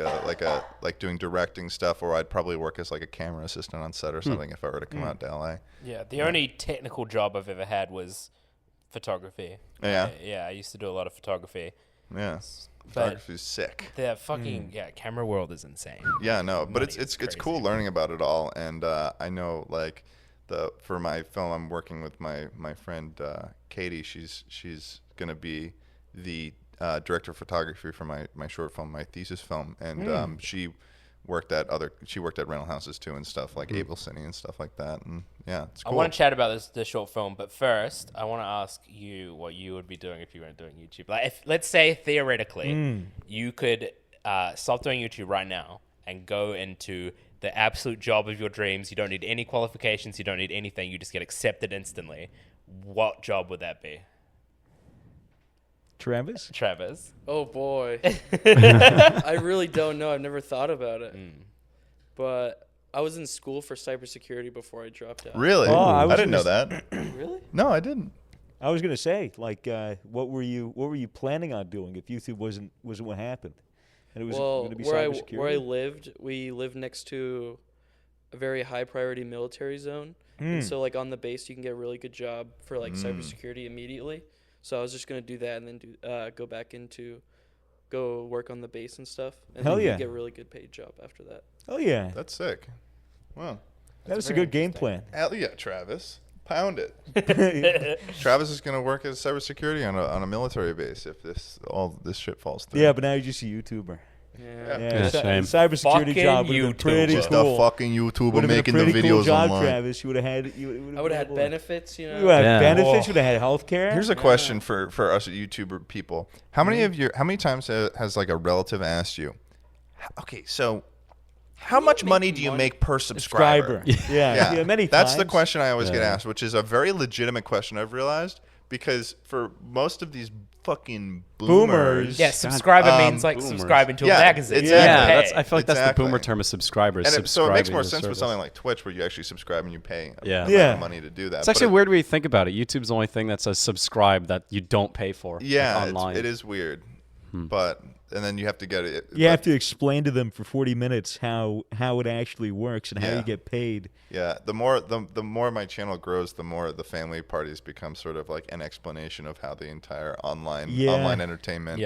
doing directing stuff, or I'd probably work as like a camera assistant on set or something if I were to come out to LA. Yeah, the only technical job I've ever had was photography. Yeah. I used to do a lot of photography. Yeah, photography's sick. The fucking camera world is insane. Yeah, no, but Money it's is cool crazy. learning about it all, and I know like for my film, I'm working with my friend Katie. She's gonna be the director of photography for my short film, my thesis film, and she worked at rental houses too and stuff like Able City and stuff like that, and yeah, it's I cool. want to chat about the short film, but first, I want to ask you what you would be doing if you weren't doing YouTube. Like, if, let's say theoretically, you could stop doing YouTube right now and go into the absolute job of your dreams. You don't need any qualifications. You don't need anything. You just get accepted instantly. What job would that be? Travis? Travis? Oh boy, I really don't know. I've never thought about it, but I was in school for cybersecurity before I dropped out. Really? Oh, I I was didn't know gonna that. Really? No, I didn't. I was gonna say, like, what were you planning on doing if YouTube wasn't what happened? And it was Well, going to be where I cybersecurity. we lived next to a very high priority military zone, Hmm. and so like on the base you can get a really good job for like cybersecurity immediately. So I was just gonna do that and then go work on the base and stuff, and Hell then yeah. you get a really good paid job after that. Oh yeah, That's sick. Wow. that was a very good game plan. Hell yeah, Travis. Pound it. Travis is gonna work as cybersecurity on a military base if all this shit falls through. Yeah, but now you're just a YouTuber. Yeah. Yeah, shame. cybersecurity Fucking job would have been pretty YouTuber. Just cool. a fucking YouTuber Would have making been a the pretty videos cool job, online. Travis. You would have had. I would have had benefits, you know. You would have Yeah. benefits. You would have had health care. Here's a question for us YouTuber people. How many times has like a relative asked you, okay, so how much money do you make per subscriber? Yeah, many times. That's the question I always get asked, which is a very legitimate question, I've realized, because for most of these fucking boomers. Yeah, subscriber means like boomers. subscribing to a Yeah, magazine. exactly. Yeah, Pay. I feel like that's the Exactly. boomer term of subscribers. And so it makes more subscribing to sense with service. something like Twitch, where you actually subscribe and you pay a Yeah. amount Yeah. of money to do that. It's But actually weird when you think about it. YouTube's the only thing that says subscribe that you don't pay for. Yeah, like, online. it is weird. But and then you have to get it. You have to explain to them for 40 minutes how it actually works and how Yeah. you get paid. Yeah, the more my channel grows, the more the family parties become sort of like an explanation of how the entire online entertainment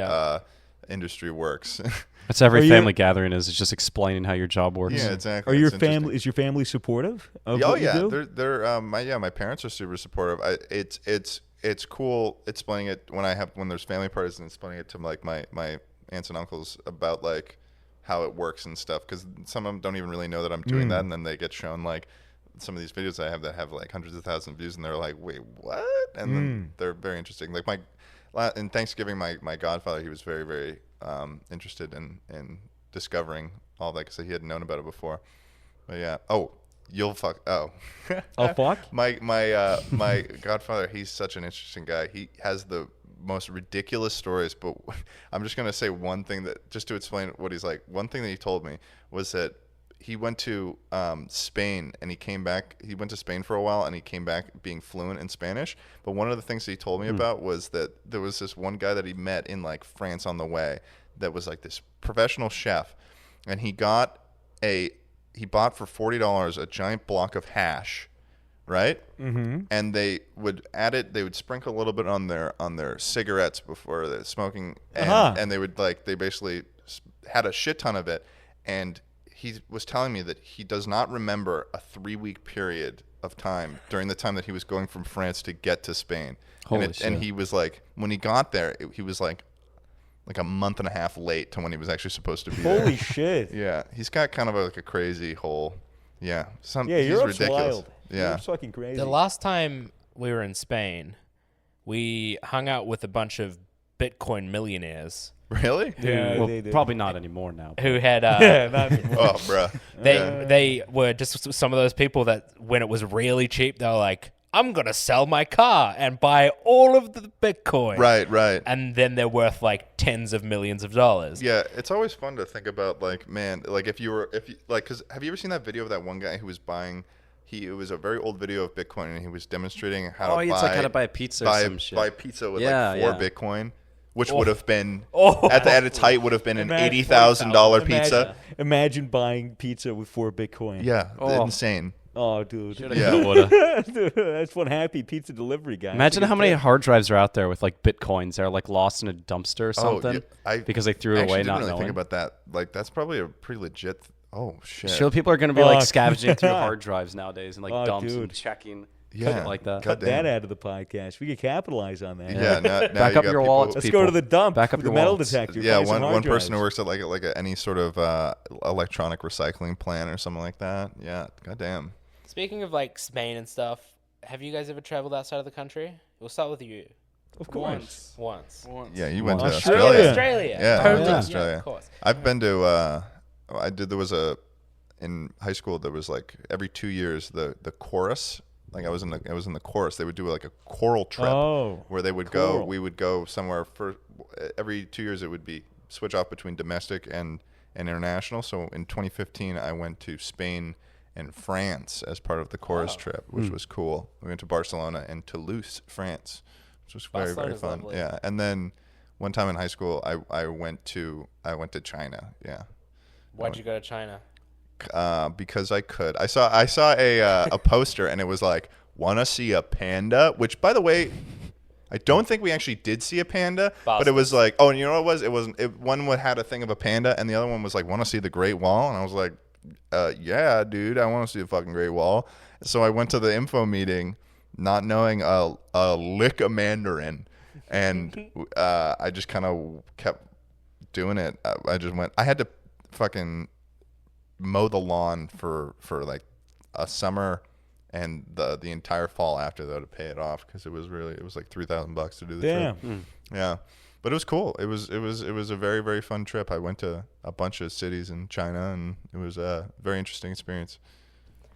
industry works. That's every Are you- family gathering is it's just explaining how your job works. Yeah, exactly. Are your It's interesting. family? Is your family supportive of Oh what yeah, you do? they're my parents are super supportive. It's cool explaining it when there's family parties and explaining it to like my aunts and uncles about like how it works and stuff, because some of them don't even really know that I'm doing that, and then they get shown like some of these videos I have that have like hundreds of thousands of views, and they're like, wait, what? And then they're very interesting. Like in Thanksgiving, my godfather, he was very, very interested in discovering all that, because he hadn't known about it before. But yeah. Oh, you'll fuck. Oh. Oh fuck. My godfather, he's such an interesting guy. He has the most ridiculous stories, but I'm just going to say one thing that just to explain what he's like. One thing that he told me was that he went to Spain and he came back. He went to Spain for a while and he came back being fluent in Spanish. But one of the things that he told me about was that there was this one guy that he met in like France on the way that was like this professional chef, and he got a he bought for $40 a giant block of hash, right? Mm-hmm. And they would add it. They would sprinkle a little bit on their cigarettes before they're smoking, and they would they basically had a shit ton of it. And he was telling me that he does not remember a 3-week period of time during the time that he was going from France to get to Spain. And he was like, when he got there, he was like a month and a half late to when he was actually supposed to be there. Holy shit. Yeah, he's got kind of like a crazy whole, he's Europe's ridiculous. wild. Yeah. Europe's fucking crazy. The last time we were in Spain, we hung out with a bunch of Bitcoin millionaires Really? Yeah, Well, they do. probably not anymore now. who had Yeah, not anymore. Oh, bruh. they were just some of those people that when it was really cheap, they were like, I'm going to sell my car and buy all of the Bitcoin. Right. And then they're worth like tens of millions of dollars. Yeah, it's always fun to think about, like, man, like because have you ever seen that video of that one guy who was buying? It was a very old video of Bitcoin, and he was demonstrating how to buy. It's like how to buy a pizza or some shit. Buy pizza with Yeah, like 4 yeah. Bitcoin, which would have been Oh. at its height would have been an $80,000 pizza. Imagine buying pizza with 4 Bitcoin. Yeah, Oh. insane. Oh, dude. Yeah. Dude, that's one happy pizza delivery guy. Imagine how many hard drives are out there with like Bitcoins that are like lost in a dumpster or something because they threw it away I not didn't really knowing. think about that. Like, that's probably a pretty legit. Oh shit. Sure, people are going to be Oh, like scavenging through God. hard drives nowadays and like Oh, dumps dude. and checking. Yeah, like that. Cut goddamn. that out of the podcast. We could capitalize on that. Yeah, now Back you up got your people- wallets, Let's people. go to the dump Back up with your the metal wallets. detector. Yeah, buy some hard one person who drives. works at like any sort of electronic recycling plant or something like that. Yeah, goddamn. Speaking of like Spain and stuff, have you guys ever traveled outside of the country? We'll start with you. Of course. Once. Yeah, you went to Australia. Australia. Australia. Yeah, I Totally. went to Yeah, Australia. of course. I've been to. There was in high school. There was like every 2 years the chorus. Like I was in the chorus. They would do like a choral trip where they would go. choral. We would go somewhere for every 2 years. It would be switch off between domestic and international. So in 2015, I went to Spain and France as part of the chorus trip, which was cool. We went to Barcelona and Toulouse, France, which was very, very Barcelona's fun. lovely. Yeah, and then one time in high school, I went to China. Yeah, Why'd you go to China? because I could. I saw a poster and it was like, "Wanna see a panda?" Which, by the way, I don't think we actually did see a panda, but it was like, oh, and you know what it was? One had a thing of a panda, and the other one was like, "Want to see the Great Wall?" And I was like, "Yeah, dude, I want to see the fucking Great Wall." So I went to the info meeting, not knowing a lick of Mandarin, and I just kind of kept doing it. I just went. I had to fucking mow the lawn for like a summer and the entire fall after that to pay it off, because it was like $3,000 to do the trip. Yeah, but it was cool. It was a very, very fun trip. I went to a bunch of cities in China, and it was a very interesting experience.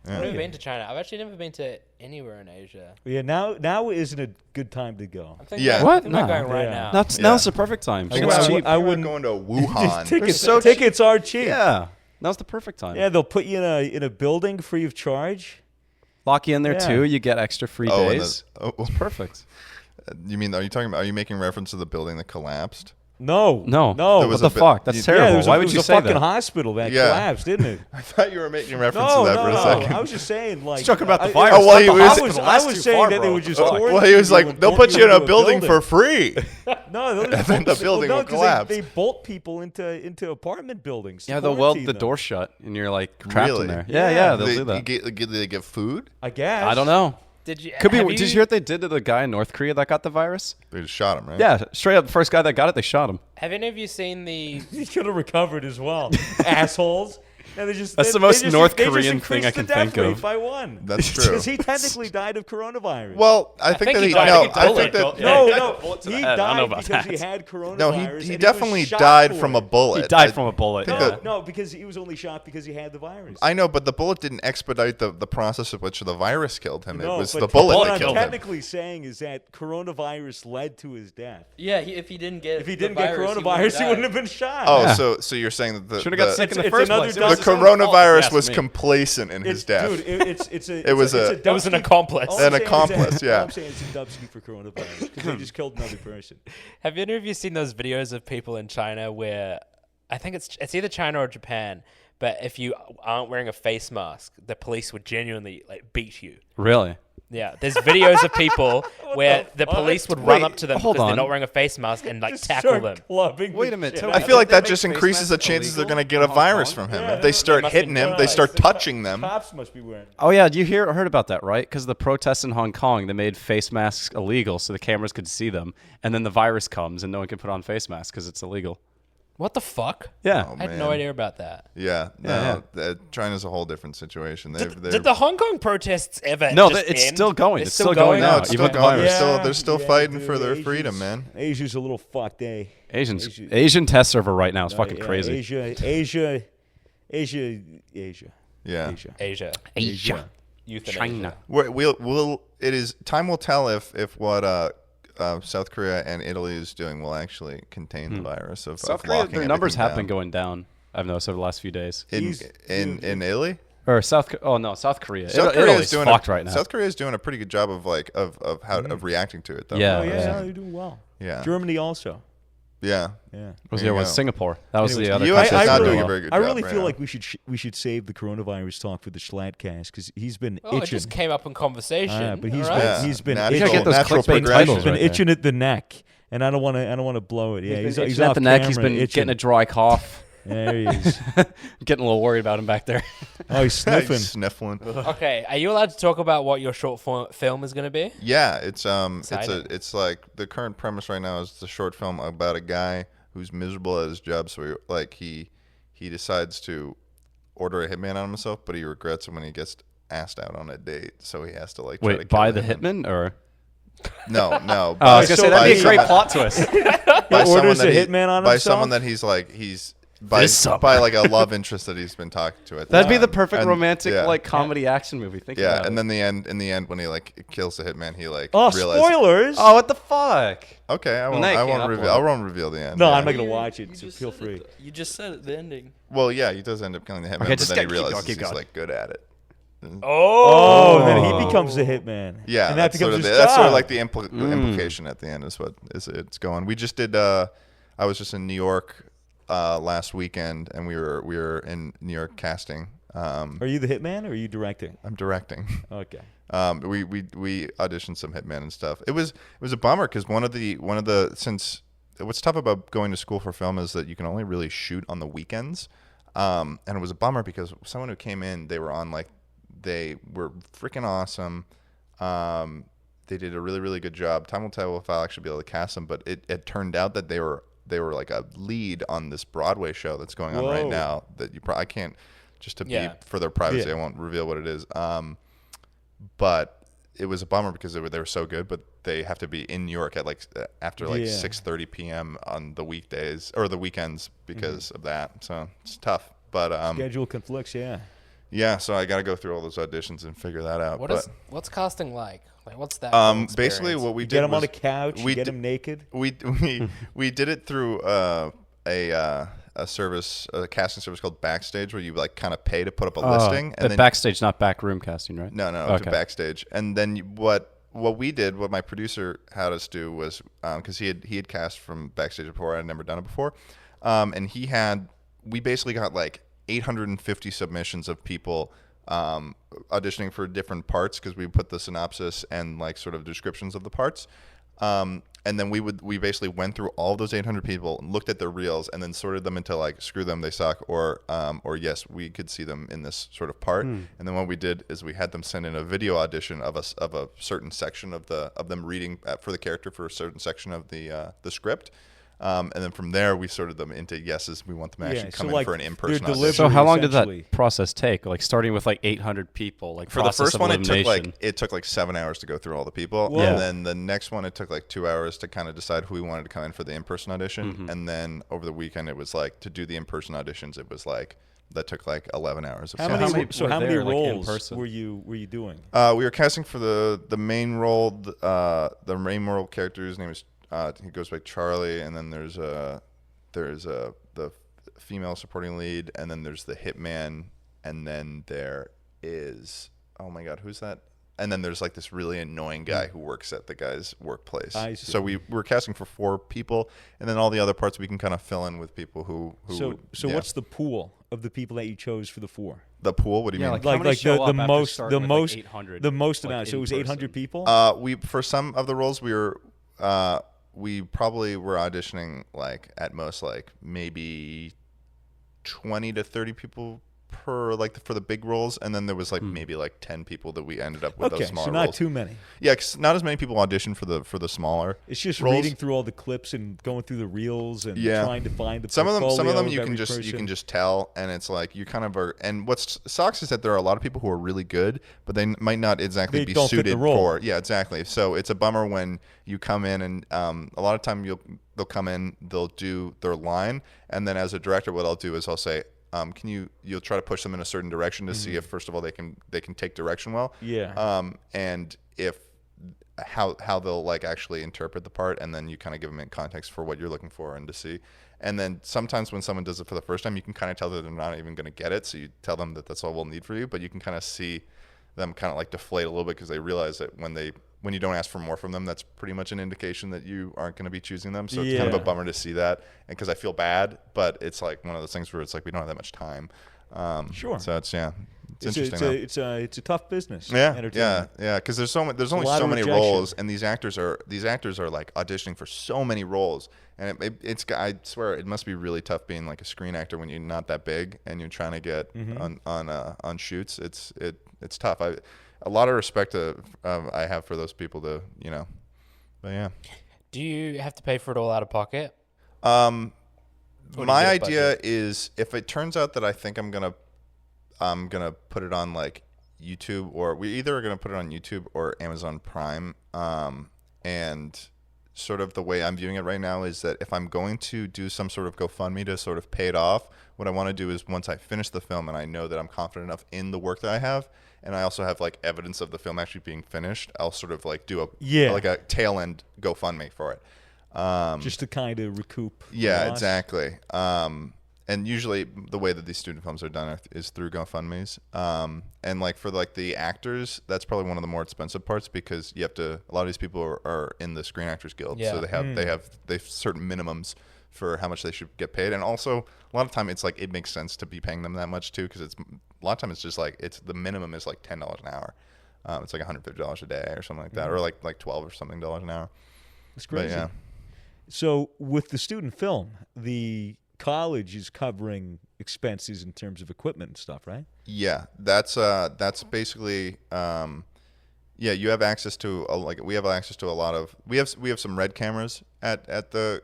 I've never been to China. I've actually never been to anywhere in Asia. Yeah, now isn't a good time to go. I'm thinking Yeah. about, What? I'm thinking about No. going right Yeah. now. Now's the perfect time. Think It's about cheap. I wouldn't going to Wuhan. tickets are cheap. Yeah, now's the perfect time. Yeah, they'll put you in a building free of charge. Lock you in there Yeah. too. You get extra free Oh, and days. the, Perfect. you mean? Are you making reference to the building that collapsed? No. No. There What was the a bit- fuck? That's Yeah, terrible. Yeah, Why would you say a fucking that? hospital that Yeah. collapsed, didn't it? I thought you were making reference No, to that no, for a no. second. I was just saying, like, talking about the I- virus. Oh, well, he not the was- hospital. I That's was too saying far, that they bro. would just Well, quarantine he was you like, and they'll bolt put you in a into building for free. No, And then the building will 'cause collapse. They bolt people into apartment buildings. to Yeah, they'll weld quarantine the them. door shut, and you're like trapped Really? in there. Yeah. Yeah, they'll do that. Did they give food? I guess. I don't know. Did you? Could be. have Did you hear what they did to the guy in North Korea that got the virus? They just shot him, right? Yeah, straight up, the first guy that got it, they shot him. Have any of you seen the? He could have recovered as well. Assholes. And That's the most North Korean thing I can think of. By one. That's true. Because he technically died of coronavirus. Well, I think that he he died no, of a I bullet. think that no, to the he head. I don't know died about because he that. had coronavirus. no, and he was definitely shot died for from it. a bullet. He died from a bullet. think Yeah. that- No, because he was only shot because he had the virus. I know, but the bullet didn't expedite the process of which the virus killed him. No, It was but the bullet what that I'm killed him. technically saying is that coronavirus led to his death. Yeah, if he didn't get If he didn't get coronavirus, he wouldn't have been shot. Oh, Yeah. so you're saying that the, Should have got sick in the it's first another place. dumb- the It's his own coronavirus was me. complacent in his death. Dude, it's a. It was a a- It was an dubski- accomplice. all An I'm saying is accomplice, that- yeah. all I'm saying it's a dubski for coronavirus because they just killed another person. Have any of you seen those videos of people in China where I think it's either China or Japan, but if you aren't wearing a face mask, the police would genuinely like beat you. Really? Yeah, there's videos of people where the police would run Wait, up to them hold because they're on. not wearing a face mask and like Just tackle start them. clubbing Wait the a minute, shit Toby. out I feel like Did they that make just face increases the masks chances they're illegal going to get in a Hong virus Kong? from him. Yeah, If they start must be hitting him, done. they start touching them. Cops must be wearing. Oh yeah, you heard about that, right? Because the protests in Hong Kong, they made face masks illegal so the cameras could see them, and then the virus comes and no one can put on face masks because it's illegal. What the fuck? Yeah. Oh, I had no man. idea about that. Yeah, Yeah, no, China's a whole different situation. Did the Hong Kong protests ever? No, just it's end? still going. They're It's still going No, now. it's Even still with going. virus. They're still fighting for their Asia's- freedom, man. Asia's a little fucked, eh? Asian test server right now is fucking Yeah, crazy. Asia. Yeah. Asia. Euthanasia. China. It is time will tell if what South Korea and Italy is doing will actually contain the virus of South of Korea, locking their numbers everything have down. been going down. I've noticed over the last few days. in Italy. Or South Korea. South Korea Italy's is doing fucked right now. South Korea is doing a pretty good job of of reacting to it though. Yeah. Oh yeah, Yeah. they're doing well. Yeah. Germany also. Yeah. Yeah. was There you was go. Singapore. That was Anyways, the other. the US country is that not did doing well. a very good I job really right feel now. like we should save the coronavirus talk for the Schlatcast because he's been Oh, it itching. just came up in conversation. But he's All right. Yeah. he's been natural, gotta get those natural clickbait progression. titles He's been right itching at the neck, and I don't want to blow it. Yeah, He's he's itching at off the neck. He's camera, been itching. getting a dry cough. There he is. Getting a little worried about him back there. Oh, he's sniffing. He's sniffling. Okay, are you allowed to talk about what your short film is going to be? Yeah, it's Exciting. it's like the current premise right now is it's a short film about a guy who's miserable at his job, so he decides to order a hitman on himself, but he regrets it when he gets asked out on a date, so he has to like try to Wait, kill buy the hitman. hitman or? No. Oh, I was gonna say that'd be a great plot twist. By He orders a hitman on by himself? someone that he's by This summer. by like a love interest that he's been talking to at the That'd be time. the perfect And- romantic yeah. like comedy action movie. Think Yeah, about and it. then in the end when he like kills the hitman, he like Oh, realizes. spoilers! Oh, what the fuck? Okay, I Well, now you can't won't reveal. upload. I won't reveal the end. No, yeah. I'm not gonna watch it. So feel free. You just said it, the ending. Well, yeah, he does end up killing the hitman, Okay, but just then he keep realizes going, keep he's going. like good at it. Oh, and then he becomes the hitman. Yeah, and that that's sort becomes of his that's sort of job. like the implication at the end is what is it's going. We just did. I was just in New York last weekend, and we were in New York casting. Are you the hitman or are you directing? I'm directing. Okay. We auditioned some hitmen and stuff. It was a bummer because one of the since what's tough about going to school for film is that you can only really shoot on the weekends. And it was a bummer because someone who came in, they were freaking awesome. They did a really, really good job. Time will tell if I'll actually be able to cast them, but it turned out that they were like a lead on this Broadway show that's going on right Whoa. now that I can't, just to Yeah. be for their privacy, Yeah. I won't reveal what it is. But it was a bummer because they were so good, but they have to be in New York at after Yeah. 6:30 p.m. on the weekdays or the weekends because of that. So it's tough. But Schedule conflicts, yeah. yeah, so I got to go through all those auditions and figure that out. What's casting like? Like what's that? whole Basically experience? what we You did get him on was a couch, we you get d- him naked. we did it through a casting service called Backstage, where you like kind of pay to put up a listing, and the then backstage, not back room casting, right? no, to Okay. Backstage, and then what we did, what my producer had us do was because he had cast from Backstage before, I had never done it before, and we basically got like 850 submissions of people auditioning for different parts because we put the synopsis and like sort of descriptions of the parts. And then we basically went through all those 800 people and looked at their reels and then sorted them into like screw them, they suck, or yes, we could see them in this sort of part. And then what we did is we had them send in a video audition of a certain section of them reading for the character for a certain section of the script. And then from there we sorted them into yeses, we want them to actually so come in like for an in-person their audition. delivery- So how long did essentially. that process take? Like starting with like 800 people, like For the process first of one, elimination. it took like 7 hours to go through all the people, Whoa. and then the next one it took like 2 hours to kind of decide who we wanted to come in for the in-person audition, Mm-hmm. and then over the weekend it was like to do the in-person auditions. It was like that took like 11 hours. Of How time. many, many so were how many there, like, in roles person? were you doing? We were casting for the main role. The main role character, his name is he goes by Charlie, and then there's the female supporting lead, and then there's the hitman, and then there is, oh my god, who's that? and then there's like this really annoying guy who works at the guy's workplace. I see. So we're casting for 4 people, and then all the other parts we can kind of fill in with people who So yeah. what's the pool of the people that you chose for the 4? The pool? What do you Yeah, mean? like- How many show up after starting with, like, most 800, the most like, amount. So in it was 800 person? people. We for some of the roles we probably were auditioning like at most like maybe 20 to 30 people per like for the big roles, and then there was like maybe like 10 people that we ended up with Okay, those smaller so not roles. too many. Yeah, 'cause not as many people audition for the smaller. It's just roles. reading through all the clips and going through the reels and Yeah. trying to find the Some of them portfolio you of can every just person. tell, and it's like you kind of are. And what sucks is that there are a lot of people who are really good, but they might not exactly They be don't fit the suited role. for. Yeah, exactly. So it's a bummer when you come in and a lot of time they'll come in, they'll do their line, and then as a director, what I'll do is I'll say, you'll try to push them in a certain direction to see if first of all they can take direction well. Yeah. And if how they'll like actually interpret the part, and then you kind of give them in context for what you're looking for and to see. And then sometimes when someone does it for the first time, you can kind of tell that they're not even going to get it. So you tell them that that's all we'll need for you, but you can kind of see them kind of like deflate a little bit because they realize that when you don't ask for more from them, that's pretty much an indication that you aren't going to be choosing them. So it's kind of a Yeah. bummer to see that, and because I feel bad, but it's like one of those things where it's like we don't have that much time. Sure. So it's interesting. though. It's a tough business. Yeah, entertainment. yeah. Because there's only lot so of many rejection. roles, and these actors are like auditioning for so many roles, and it's I swear it must be really tough being like a screen actor when you're not that big and you're trying to get on shoots. It's tough. A lot of respect I have for those people but yeah. Do you have to pay for it all out of pocket? My do you get a idea budget? is if it turns out that I think I'm gonna put it on like YouTube, or we either are gonna put it on YouTube or Amazon Prime. And sort of the way I'm viewing it right now is that if I'm going to do some sort of GoFundMe to sort of pay it off, what I want to do is once I finish the film and I know that I'm confident enough in the work that I have, and I also have like evidence of the film actually being finished, I'll sort of like do a tail end GoFundMe for it. Just to kind of recoup. Yeah, loss. exactly. And usually the way that these student films are done is through GoFundMes. And like for like the actors, that's probably one of the more expensive parts because you have to. A lot of these people are in the Screen Actors Guild, Yeah. so they have certain minimums for how much they should get paid. And also a lot of time it's like it makes sense to be paying them that much too because a lot of time it's just like the minimum is like $10 an hour. It's like $150 a day or something like that, or like $12 or something an hour. It's crazy. But yeah. So with the student film, the college is covering expenses in terms of equipment and stuff, right? Yeah, that's basically you have access to we have access to a lot of we have some red cameras at the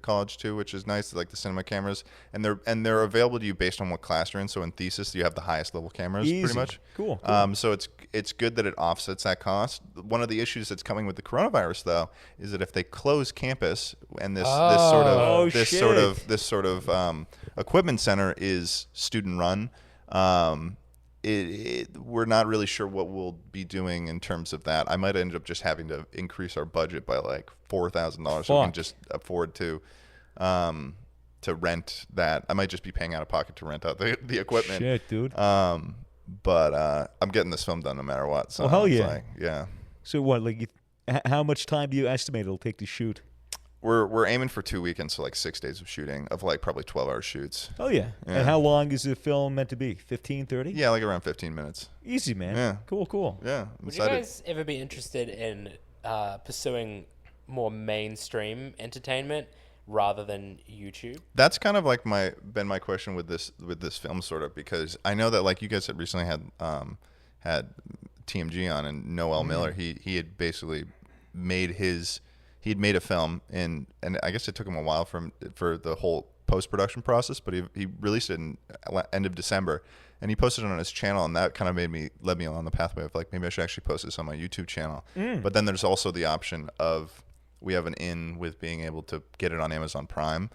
college too, which is nice, like the cinema cameras, and they're available to you based on what class you're in. So in thesis you have the highest level cameras. Easy. Pretty much. Cool. So it's good that it offsets that cost. One of the issues that's coming with the coronavirus though is that if they close campus and this sort of equipment center is student run, we're not really sure what we'll be doing in terms of that. I might end up just having to increase our budget by like $4,000 so we can just afford to rent that. I might just be paying out of pocket to rent out the equipment. Shit, dude. But I'm getting this film done no matter what. So Well, hell it's yeah. like, yeah. So what? Like, how much time do you estimate it'll take to shoot? We're aiming for 2 weekends, so like 6 days of shooting of like probably 12-hour shoots. Oh yeah. Yeah. And how long is the film meant to be? 15, 30? Yeah, like around 15 minutes. Easy, man. Yeah. Cool. Yeah, I'm Would you excited. guys ever be interested in pursuing more mainstream entertainment rather than YouTube? That's kind of like been my question with this film, sort of, because I know that like you guys had recently had TMG on, and Noel Miller. He had basically made a film, and I guess it took him a while for the whole post-production process, but he released it in end of December, and he posted it on his channel, and that kind of led me along the pathway of like maybe I should actually post this on my YouTube channel. But then there's also the option of we have an in with being able to get it on Amazon Prime.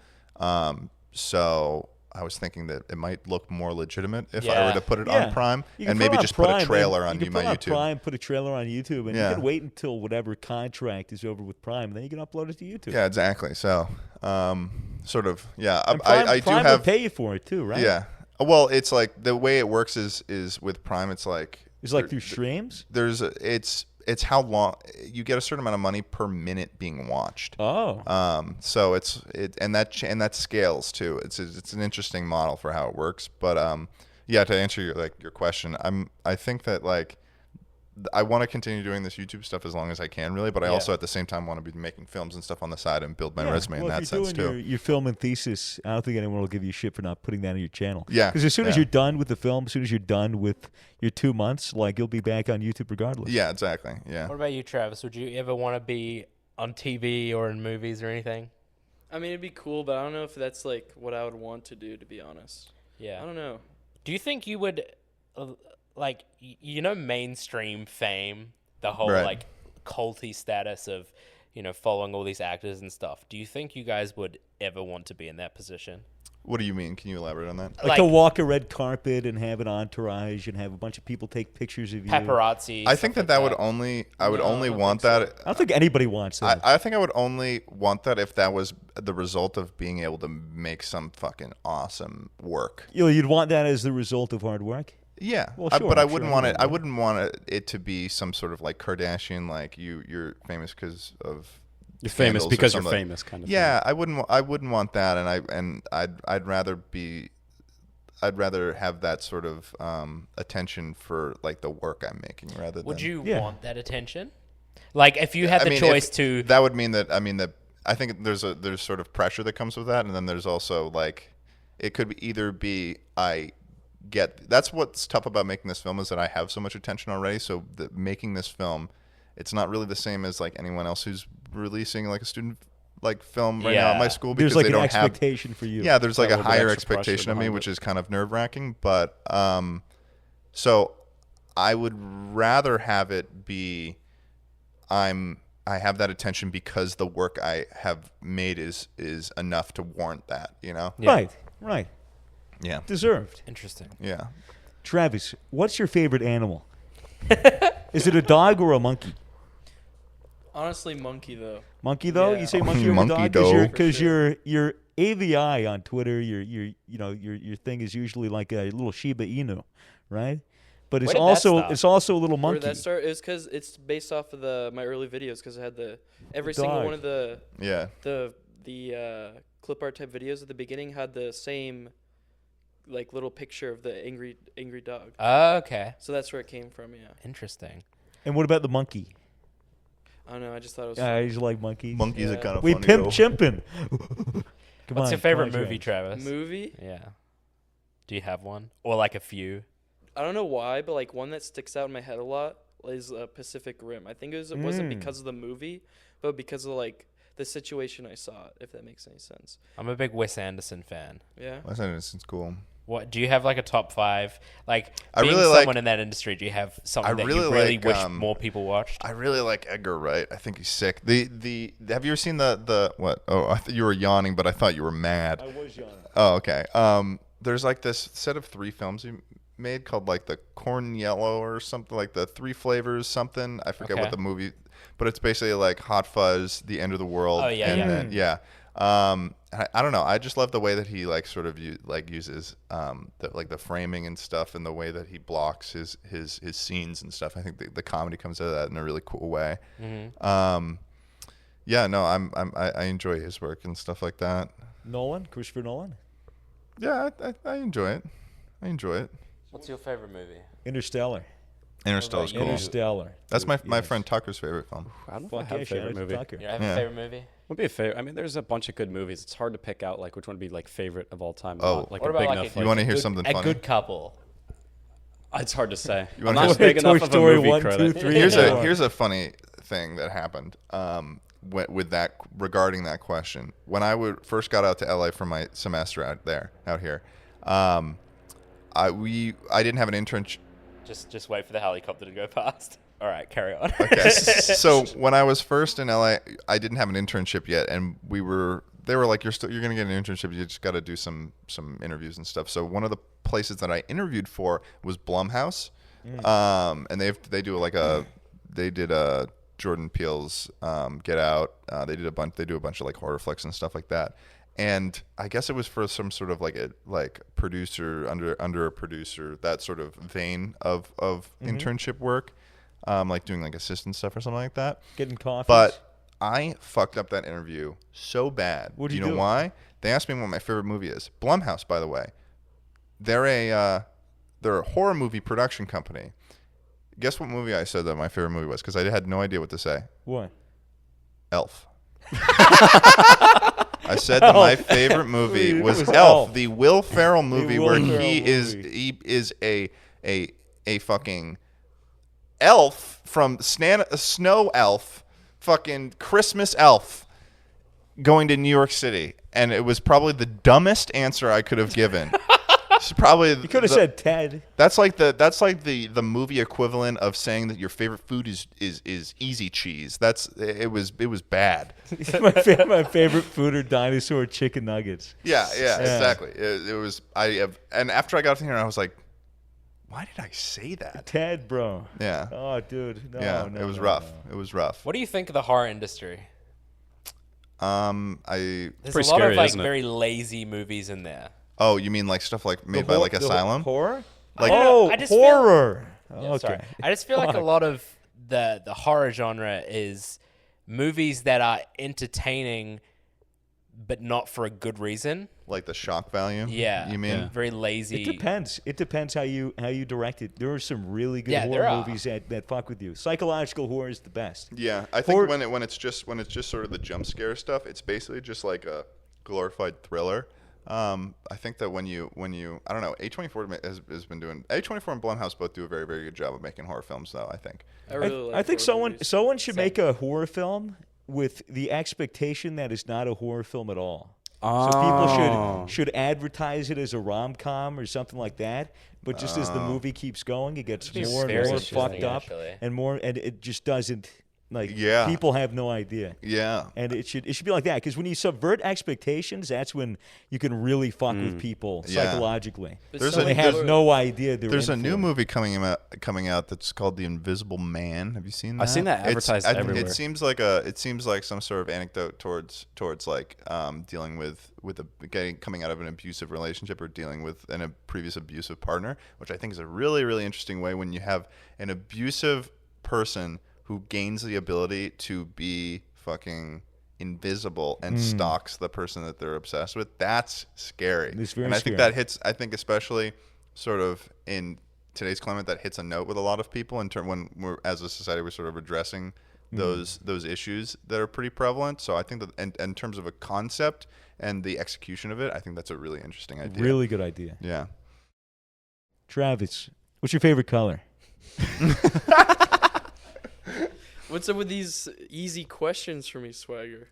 So I was thinking that it might look more legitimate if I were to put it on Prime, You can and put it maybe on just put Prime, a trailer man. on You can my put it on YouTube. Prime, put a trailer on YouTube, and Yeah. you can wait until whatever contract is over with Prime, and then you can upload it to YouTube. Yeah, exactly. So, sort of, yeah. And Prime, I do Prime have will pay you for it too, right? Yeah. Well, it's like the way it works is with Prime. It's like It's like through streams? It's how long you get a certain amount of money per minute being watched. Oh. So that scales too. It's an interesting model for how it works. But yeah, to answer your question, I think that like I want to continue doing this YouTube stuff as long as I can, really. But I also at the same time want to be making films and stuff on the side and build my resume in that sense too. Your film and thesis, I don't think anyone will give you shit for not putting that on your channel. Yeah. Because as soon as you're done with the film, as soon as you're done with your 2 months, like you'll be back on YouTube regardless. Yeah, exactly. Yeah. What about you, Travis? Would you ever want to be on TV or in movies or anything? I mean, it'd be cool, but I don't know if that's like what I would want to do, to be honest. Yeah. I don't know. Do you think you would, like, mainstream fame, the whole, like, culty status of, following all these actors and stuff? Do you think you guys would ever want to be in that position? What do you mean? Can you elaborate on that? Like to walk a red carpet and have an entourage and have a bunch of people take pictures of you. Paparazzi. I think that would only I would only want that. I don't think anybody wants that. I think I would only want that if that was the result of being able to make some fucking awesome work. You'd want that as the result of hard work? Yeah, well, sure, but I I'm wouldn't sure want it. I wouldn't want it to be some sort of like Kardashian, like you're famous because of. You're famous scandals or because you're something. famous, kind of. Yeah, thing. I wouldn't want that, and I'd rather have that sort of attention for like the work I'm making rather than. Would you want that attention? Like if you had the choice to. That would mean that I think there's sort of pressure that comes with that, and then there's also like it could either be that's what's tough about making this film is that I have so much attention already. So making this film, it's not really the same as like anyone else who's releasing like a student like film right now at my school because there's like they don't an expectation for you. Yeah, there's like a higher extra expectation of me, behind which is kind of nerve-wracking. But so I would rather have it be I have that attention because the work I have made is enough to warrant that, Yeah. Right. Yeah. Deserved. Interesting. Yeah. Travis, what's your favorite animal? Is it a dog or a monkey? Honestly, monkey though. Monkey though? Yeah. You say monkey over Monkey dog? though. Because your AVI on Twitter, your thing is usually like a little Shiba Inu, right? But it's Where did that also start? a little monkey. Where that start is because it's based off of my early videos because it had every single dog. one of the clip art type videos at the beginning had the same like little picture of the angry dog. Okay. So that's where it came from. Yeah. Interesting. And what about the monkey? I don't know. I just thought it was. I just like monkeys. Monkeys are Yeah. kind of We funny. pimp though. chimping. What's your favorite movie, Travis? Movie. Yeah. Do you have one or like a few? I don't know why, but like one that sticks out in my head a lot is Pacific Rim. I think it wasn't because of the movie, but because of like the situation I saw. If that makes any sense. I'm a big Wes Anderson fan. Yeah. Wes Anderson's cool. What do you have like a top 5? Like I being really someone like- in that industry, do you have something I that really you really like, wish more people watched? I really like Edgar Wright. I think he's sick. The have you ever seen the what? Oh, I thought you were yawning, but I thought you were mad. I was young. Oh, okay. There's like this set of 3 films he made called like the Corn Yellow or something, like the 3 flavors something. I forget what the movie, but it's basically like Hot Fuzz, The End of the World. Oh, yeah, and yeah. then I don't know. I just love the way that he like sort of uses the framing and stuff, and the way that he blocks his scenes and stuff. I think the comedy comes out of that in a really cool way. Mm-hmm. Yeah, no, I enjoy his work and stuff like that. Christopher Nolan. Yeah, I enjoy it. I enjoy it. What's your favorite movie? Interstellar. Interstellar's you? cool. Interstellar. That's my Yes. friend Tucker's favorite film. I don't know if Fuck I have yeah, a shout out favorite to movie. Tucker. You have Yeah. a favorite movie? Would be a favorite. I mean, there's a bunch of good movies. It's hard to pick out like which one would be like favorite of all time. Oh. Not, like What a about big like enough. a, You wanna hear good- something a funny? good couple? It's hard to say. You I'm wanna not hear- big enough of a Story movie 1, credit. 2, 3, Here's a funny thing that happened with that regarding that question. When I first got out to LA for my semester out here, I didn't have an internship. Just wait for the helicopter to go past. All right, carry on. Okay. So when I was first in LA, I didn't have an internship yet, and they were like, you're going to get an internship. You just got to do some interviews and stuff. So one of the places that I interviewed for was Blumhouse. And they did Jordan Peele's Get Out. They do a bunch of like horror flicks and stuff like that. And I guess it was for some sort of like a producer under a producer, that sort of vein of internship work, like doing like assistant stuff or something like that. Getting coffee. But I fucked up that interview so bad. What'd you know do? why? They asked me what my favorite movie is. Blumhouse, by the way. They're a horror movie production company. Guess what movie I said that my favorite movie was? Because I had no idea what to say. What? Elf. I said that my favorite movie was Elf, the Will Ferrell movie where he is a fucking elf from a snow elf, fucking Christmas elf, going to New York City, and it was probably the dumbest answer I could have given. It's probably You could have said Ted. That's like the movie equivalent of saying that your favorite food is easy cheese. It was bad. my favorite food are dinosaur chicken nuggets. Yeah, exactly. It was and after I got from here, I was like, why did I say that? Ted, bro. Yeah. Oh, dude. No, It was rough. no. It was rough. What do you think of the horror industry? I There's Pretty a lot scary, of like isn't it? very lazy movies in there. Oh, you mean like stuff like made by like Asylum? Horror? I Oh, just feel- horror. Yeah, Okay. sorry. I just feel like a Fuck. lot of the horror genre is movies that are entertaining, but not for a good reason. Like the shock value? Yeah, You mean? very lazy. It depends. It depends how you direct it. There are some really good Yeah, there horror are. movies that fuck with you. Psychological horror is the best. Yeah, I think Horror- when it's just sort of the jump scare stuff, it's basically just like a glorified thriller. I think that when you I don't know, A24 has been doing A24 and Blumhouse both do a very, very good job of making horror films, though. I think. I think someone should make a horror film with the expectation that it's not a horror film at all. So people should advertise it as a rom-com or something like that. But just as the movie keeps going, it gets Be more and very more interesting, fucked up actually. and it just doesn't Yeah. people have no idea. Yeah. And it should be like that, because when you subvert expectations, that's when you can really fuck with people Yeah. psychologically. There's So they have no idea they're There's in a new for it. movie coming out that's called The Invisible Man. Have you seen that? I've seen that advertised everywhere. It seems like some sort of anecdote towards like dealing with coming out of an abusive relationship or dealing with a previous abusive partner, which I think is a really, really interesting way when you have an abusive person who gains the ability to be fucking invisible and stalks the person that they're obsessed with. That's scary. It's very and I think scary. that hits, I think especially sort of in today's climate, that hits a note with a lot of people when we're, as a society, we're sort of addressing those issues that are pretty prevalent. So I think that in terms of a concept and the execution of it, I think that's a really interesting idea. Really good idea. Yeah. Travis, what's your favorite color? What's up with these easy questions for me, Swagger?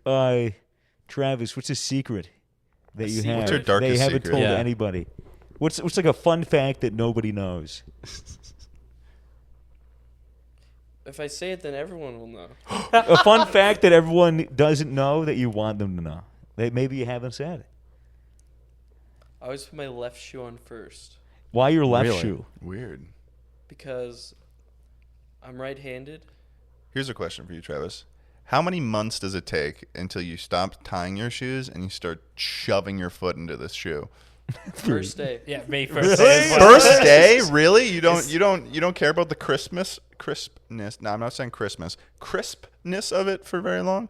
Travis, what's a secret that you have What's your that darkest you haven't secret? told Yeah. anybody? What's like a fun fact that nobody knows? If I say it, then everyone will know. A fun fact that everyone doesn't know that you want them to know. That maybe you haven't said. I always put my left shoe on first Why your left Really? shoe? Weird. because I'm right-handed. Here's a question for you, Travis. How many months does it take until you stop tying your shoes and you start shoving your foot into this shoe? First day. Yeah, me first. day as well. First day, really? You don't care about the crispness? No, I'm not saying Christmas. Crispness of it for very long.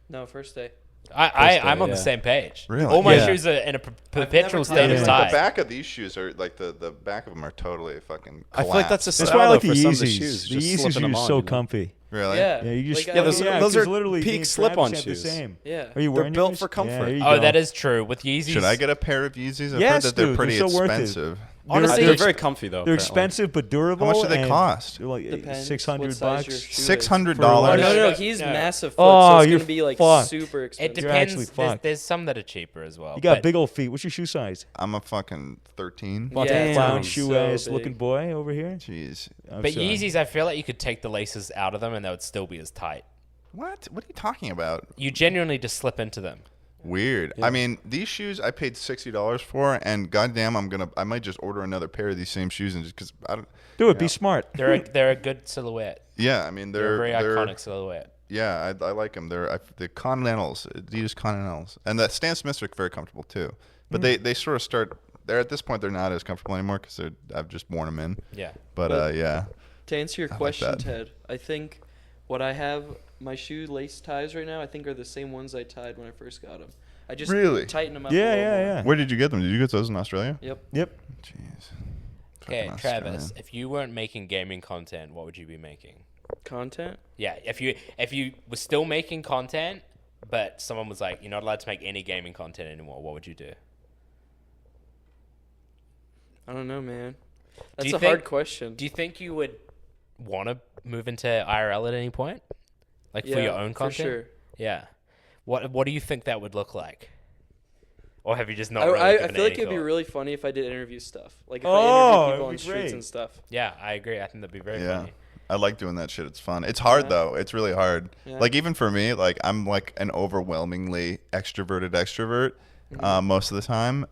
No, first day. I'm on the yeah. same page. Really? All my Yeah. shoes are in a perpetual state never of tied tie. The back of these shoes are like the back of them are totally fucking. I feel like that's a collapsed. That's style why I like though, the for some of the Yeezys. shoes. The just Yeezys slipping are them on, so you know? Really? comfy. Yeah. Yeah, you just Like, Yeah, those are 'cause peak me and slip-on Travis have shoes. The same. Yeah. Are you They're wearing built yours? for comfort. Yeah, there you Oh, go. that is true. With Yeezys. Should I get a pair of Yeezys? I've Yes, heard that they're dude, pretty they're so worth it. expensive. Honestly, They're very comfy though. They're apparently. expensive but durable. How much do they and cost? They're like Depends $600 what size your bucks. shoe is. $600. Oh, No, no, No, he's no. massive foot, Oh, so it's you're going to be like fucked. super expensive. It You're depends. actually There's, fucked. there's some that are cheaper as well. You got but big old feet. What's your shoe size? I'm a fucking 13. Yeah, Damn. Clown it's shoe so ass big. looking boy over here. Jeez. I'm But sorry. Yeezys, I feel like you could take the laces out of them and they would still be as tight. What? What are you talking about? You genuinely just slip into them. Weird. I mean, these shoes I paid $60 for, and goddamn, I might just order another pair of these same shoes and just because I don't Do it. Be smart. They're a good silhouette. Yeah, I mean They're a very iconic silhouette. Yeah, I like them. They're the Continentals, Adidas Continentals, and the Stan Smiths are very comfortable too. But they sort of start. They're at this point they're not as comfortable anymore because I've just worn them in. Yeah. But yeah. To answer your I like question, that. Ted, I think what I have, my shoe lace ties right now, I think are the same ones I tied when I first got them. I just Really? tighten them up. Yeah, a little more. yeah. Where did you get them? Did you get those in Australia? Yep. Jeez. Okay, Fucking Travis, Australian. if you weren't making gaming content, what would you be making? Content. Yeah, if you were still making content, but someone was like, you're not allowed to make any gaming content anymore, what would you do? I don't know, man. Do That's you a think- hard question. Do you think you would want to move into IRL at any point? Like for your own content? For sure. Yeah. What do you think that would look like? Or have you just not I, really I given feel it like any it'd be thought? really funny if I did interview stuff. Like if I Oh, interviewed people it'd on be streets great. and stuff. Yeah, I agree. I think that'd be very Yeah. funny. I like doing that shit. It's fun. It's hard Yeah. though. It's really hard. Yeah. Like even for me, like I'm like an overwhelmingly extrovert most of the time,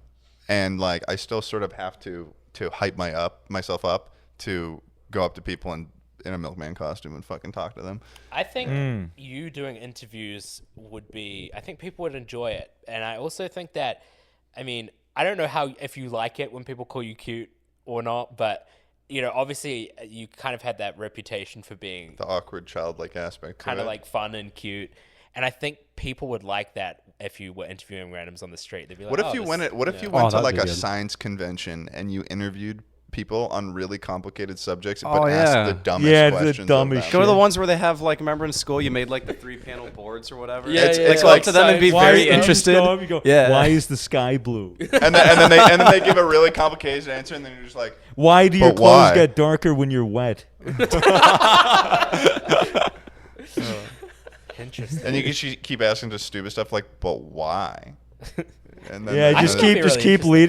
and like I still sort of have to hype myself up to go up to people and in a milkman costume and fucking talk to them. I think you doing interviews I think people would enjoy it. And I also think that, I mean, I don't know if you like it when people call you cute or not, but, you know, obviously you kind of had that reputation for being The awkward childlike aspect. to kind of it. like fun and cute. And I think people would like that if you were interviewing randoms on the street. They'd be like, What if oh, you this- went? What if you Oh, went to that'd like be a good. science convention and you interviewed people on really complicated subjects, Oh, but asked yeah. the dumbest Yeah, the questions? dumbest of Go them? to the Shit. ones where they have like, remember in school you made like the 3-panel boards or whatever. Yeah, It's- yeah, it's yeah. like Go to them and be science. very Why- interested. You go, Yeah. Why is the sky blue? and then they give a really complicated answer, and then you're just like, Why do your But clothes why? get darker when you're wet? Interesting. and you can keep asking just stupid stuff like, but why? And then Yeah, I just think keep, that'd be really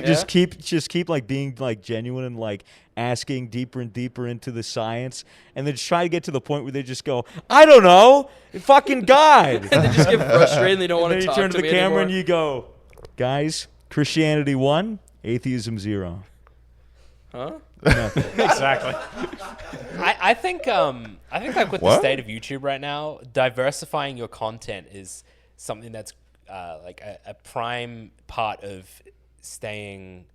just keep like being like genuine and like asking deeper and deeper into the science, and then just try to get to the point where they just go, I don't know, fucking God. And they just get frustrated and they don't And want then to you talk turn to to the me camera anymore. and you go, guys, Christianity 1, atheism 0. Huh? Exactly. I think like with the What? state of YouTube right now, diversifying your content is something that's like a prime part of staying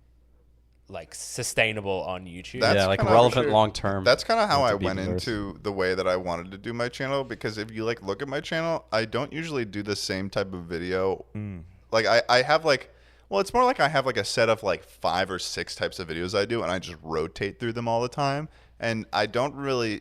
like sustainable on YouTube. That's Yeah, like kinda- relevant long term. That's kind of how I to be went diverse. into the way that I wanted to do my channel, because if you like look at my channel, I don't usually do the same type of video. Like I have like, well, it's more like I have like a set of like 5 or 6 types of videos I do, and I just rotate through them all the time. And I don't really,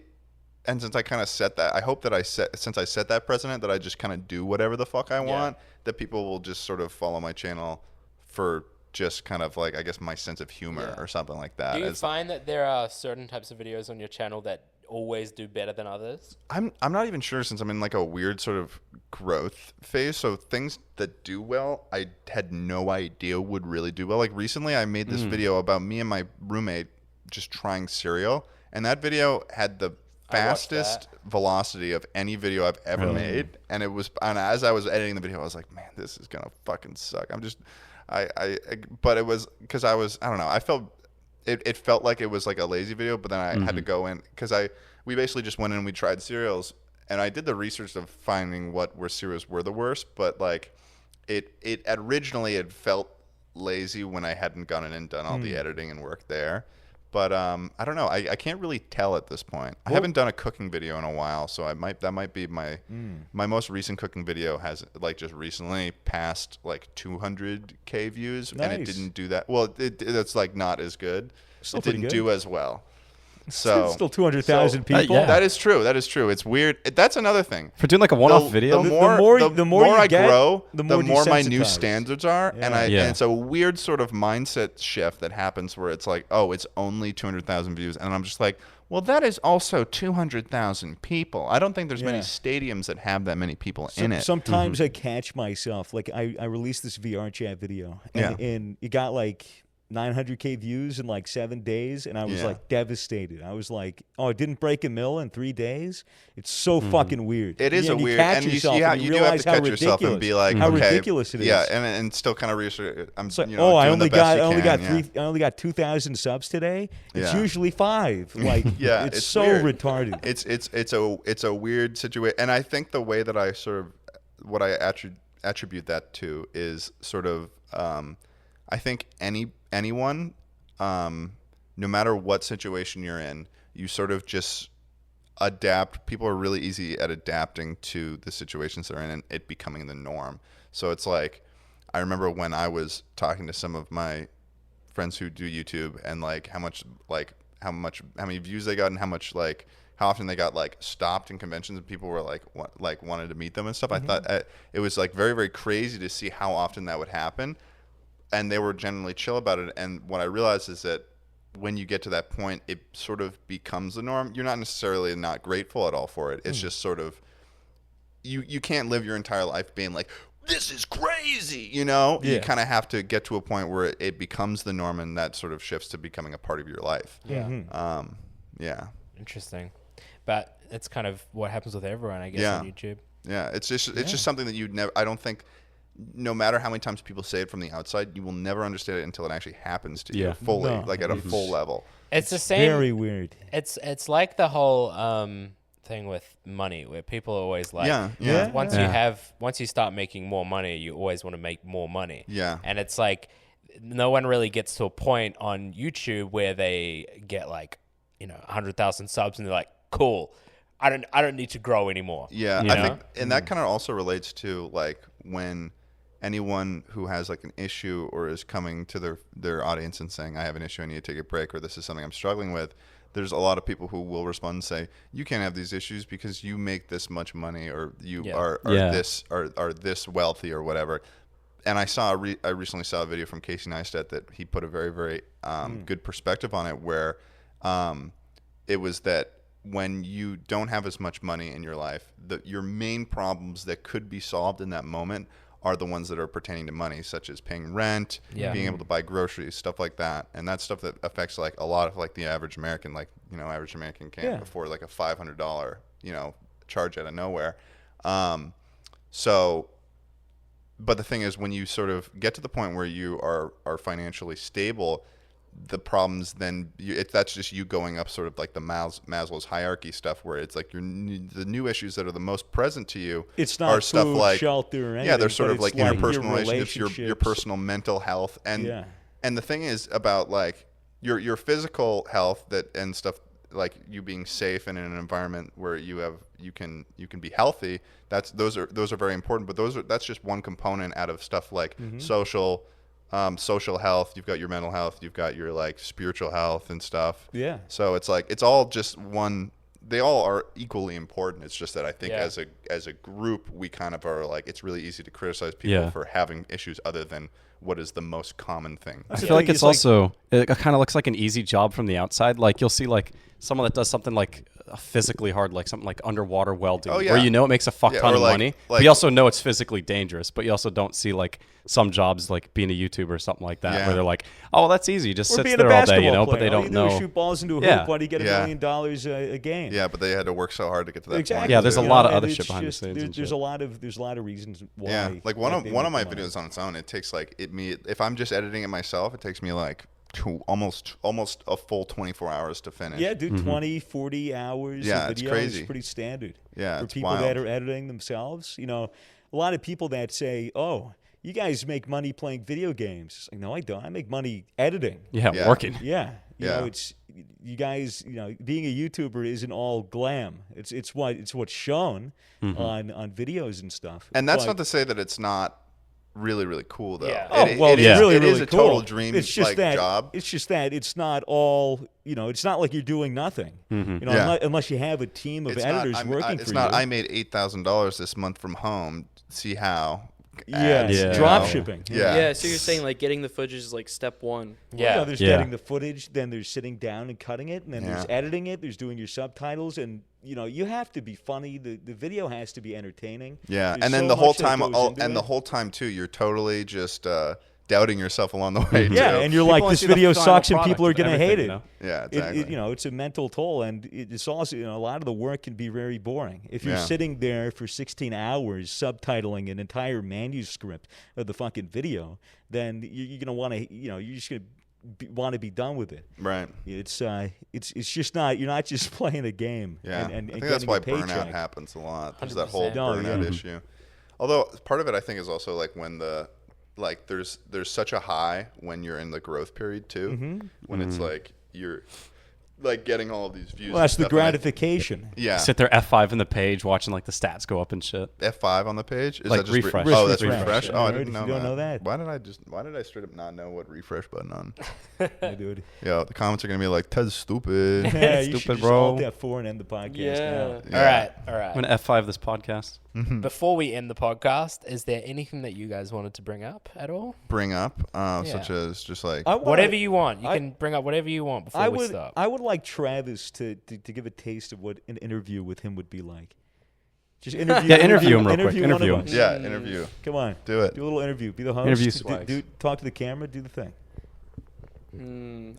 and since I kind of set that, I hope that since I set that precedent, that I just kind of do whatever the fuck I want, that people will just sort of follow my channel for just kind of like, I guess, my sense of humor or something like that. Do you It's- find that there are certain types of videos on your channel that always do better than others? I'm not even sure, since I'm in like a weird sort of growth phase. So things that do well, I had no idea would really do well. Like recently I made this video about me and my roommate just trying cereal, and that video had the fastest velocity of any video I've ever made. And as I was editing the video, I was like, man, this is gonna fucking suck. But it was because I don't know, I felt it felt like it was like a lazy video, but then I had to go in because we basically just went in and we tried cereals, and I did the research of finding what cereals were the worst, but like it originally it felt lazy when I hadn't gone in and done all the editing and work there. But I don't know. I can't really tell at this point. I haven't done a cooking video in a while, so that might be my most recent cooking video has like just recently passed like 200K views, and it Nice. didn't do that. Well, it's like not as good. Still It pretty didn't good. do as well. So Still 200,000 so- people. yeah. That is true. It's weird. That's another thing. For doing like a one-off video. The The more you I get, grow, the the more more my new desensitized. standards are, and Yeah. and it's a weird sort of mindset shift that happens where it's like, oh, it's only 200,000 views, and I'm just like, well, that is also 200,000 people. I don't think there's many Yeah. stadiums that have that many people in it. Sometimes I catch myself. Like I released this VR chat video, and it got like 900K views in like 7 days, and I was like devastated. I was like, oh, it didn't break a mil in 3 days? It's so fucking weird. It is a weird, catch and you yourself do and have realize to how catch yourself and be like, how okay, ridiculous it is. Yeah, and still kind of reassure. I'm It's like, doing I the only best got you can, I only got 2,000 subs today. It's Yeah. usually 5. Like, it's so weird. retarded. It's a weird situation, and I think the way that I sort of what I attribute that to is sort of I think anyone, no matter what situation you're in, you sort of just adapt. People are really easy at adapting to the situations they're in and it becoming the norm. So it's like, I remember when I was talking to some of my friends who do YouTube and like how many views they got and how often they got like stopped in conventions and people were like wanted to meet them and stuff. I thought it was like very, very crazy to see how often that would happen, and they were generally chill about it. And what I realized is that when you get to that point, it sort of becomes the norm. You're not necessarily not grateful at all for it. It's just sort of you can't live your entire life being like, this is crazy, you know? Yeah. You kind of have to get to a point where it becomes the norm, and that sort of shifts to becoming a part of your life. Yeah. Yeah. Interesting. But it's kind of what happens with everyone, I guess, Yeah. on YouTube. Yeah, it's just something that you'd never. I don't think, no matter how many times people say it from the outside, you will never understand it until it actually happens to you fully, No, like at a full level. It's the same. Very weird. It's like the whole thing with money, where people are always like, Yeah. once you start making more money, you always want to make more money. Yeah. And it's like no one really gets to a point on YouTube where they get like 100,000 subs and they're like, cool, I don't need to grow anymore. Yeah, you I know? think, and that kind of also relates to like when anyone who has like an issue or is coming to their audience and saying, I have an issue, I need to take a break, or this is something I'm struggling with. There's a lot of people who will respond and say, you can't have these issues because you make this much money, or you are this wealthy or whatever. And I recently saw a video from Casey Neistat that he put a very, very good perspective on it, where it was that when you don't have as much money in your life, your main problems that could be solved in that moment are the ones that are pertaining to money, such as paying rent, being able to buy groceries, stuff like that. And that's stuff that affects like a lot of like the average American, like, average American can't afford like a $500, charge out of nowhere. But the thing is, when you sort of get to the point where you are financially stable, the problems then that's just you going up sort of like the Maslow's hierarchy stuff, where it's like the new issues that are the most present to you It's not are stuff food, like shelter, or anything, they're sort but of like it's like interpersonal your relationships, your personal mental health, and the thing is about like your physical health and stuff, like you being safe and in an environment where you can be healthy. Those are very important, but that's just one component out of stuff like social health. You've got your mental health, you've got your like spiritual health and stuff. Yeah. So it's like it's all just one. They all are equally important. It's just that I think as a group, we kind of are like, it's really easy to criticize people for having issues other than what is the most common thing. I feel like it's also, it kind of looks like an easy job from the outside. Like you'll see like someone that does something like physically hard, like something like underwater welding, where it makes a fuck ton of money, but you also know it's physically dangerous, but you also don't see like some jobs like being a YouTuber or something like that, where they're like, oh, well, that's easy, just sits there all day, but they don't know. Shoot balls into a hoop, why do you get $1 million a game? Yeah, but they had to work so hard to get to that point. Yeah, there's a lot of other shit behind the scenes. There's a lot of reasons why. Yeah, like one of my videos on its own, it takes like if I'm just editing it myself, it takes me like almost a full 24 hours to finish. Yeah, dude, 20, 40 hours of video it's crazy. is pretty standard. Yeah, for it's people wild. that are editing themselves. A lot of people that say, oh, you guys make money playing video games. It's like, no, I don't. I make money editing. Yeah. Working. Yeah. You know, it's you guys, being a YouTuber isn't all glam. It's what's shown on videos and stuff. And that's not to say that it's not really, really cool, though. Yeah. It is a cool. Total dream job. It's just that it's not all, it's not like you're doing nothing. Unless you have a team of editors working for it's you. not, I made $8,000 this month from home. See how? It's drop shipping. Yeah, so you're saying like getting the footage is like step one. Yeah. There's getting the footage, then there's sitting down and cutting it, and then there's editing it, there's doing your subtitles, and you have to be funny. The video has to be entertaining. Yeah, There's and then so the whole much that time, goes into and it. the whole time too, you're totally just doubting yourself along the way. Yeah, too. and you're like, People this see the video final sucks and people are product going of to hate everything, it. Yeah, exactly. It's a mental toll, and it's also, a lot of the work can be very boring. If you're Yeah. sitting there for 16 hours subtitling an entire manuscript of the fucking video, then you're going to want to, you're just going to want to be done with it. Right. It's just not, you're not just playing a game. Yeah. And I think that's getting why a paycheck. burnout happens a lot. There's that whole 100%. burnout issue. Although part of it, I think, is also like when there's such a high when you're in the growth period too. When it's like you're like getting all of these views. Well, that's and the stuff, and gratification. yeah. Sit there F5 in the page, watching like the stats go up and shit. F5 on the page? Is Like that just refresh. oh, that's Refresh. refresh. Yeah, Oh, I right. didn't know You don't that. know that. Why did I straight up not know what refresh button on? Yeah, dude. Yo, the comments are gonna be like, Ted's stupid. Yeah, you should Stupid, just bro. alt F4 and end the podcast now. Yeah. All right. I'm gonna F5 this podcast. Before we end the podcast, is there anything that you guys wanted to bring up at all? Bring up, such as just like Whatever you want. You can bring up whatever you want before we stop. I would like Travis to give a taste of what an interview with him would be like. Just interview. Interview him real quick. one Interview of him. us. yeah, interview. Come on, Do it. Do a little interview. Be the host. Interview Do- Swags. talk to the camera. Do the thing.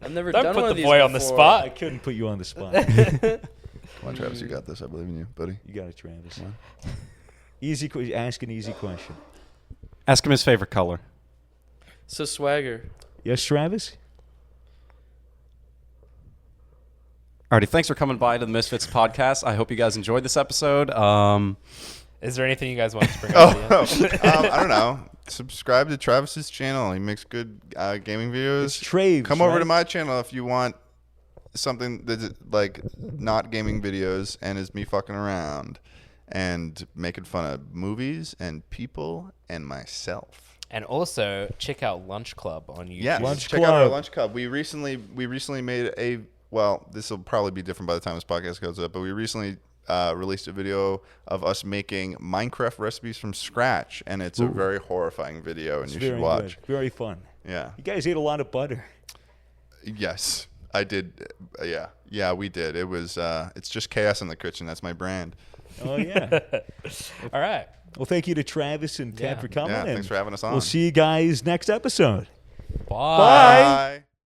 I've never Don't done put one the of these boy on the before. spot. I couldn't put you on the spot. Come on, Travis, you got this. I believe in you, buddy. You got it, Travis. Easy. Ask an easy question. Ask him his favorite color. So Swagger. Yes, Travis. Alrighty, thanks for coming by to the Misfits podcast. I hope you guys enjoyed this episode. Is there anything you guys want to bring up? I don't know. Subscribe to Travis's channel. He makes good gaming videos. It's TRAVES. Come over right? to my channel if you want something that's like not gaming videos and is me fucking around and making fun of movies and people and myself. And also check out Lunch Club on YouTube. Yes, Lunch check out our Club. Lunch Club. We recently made a, well, this will probably be different by the time this podcast goes up, but we recently released a video of us making Minecraft recipes from scratch, and it's a very horrifying video, and It's you should very watch. good. Very fun. Yeah. You guys ate a lot of butter. Yes, I did. Yeah, we did. It was. It's just chaos in the kitchen. That's my brand. Oh yeah. All right. Well, thank you to Travis and Ted Yeah. for coming. Yeah, and thanks for having us on. We'll see you guys next episode. Bye. Bye.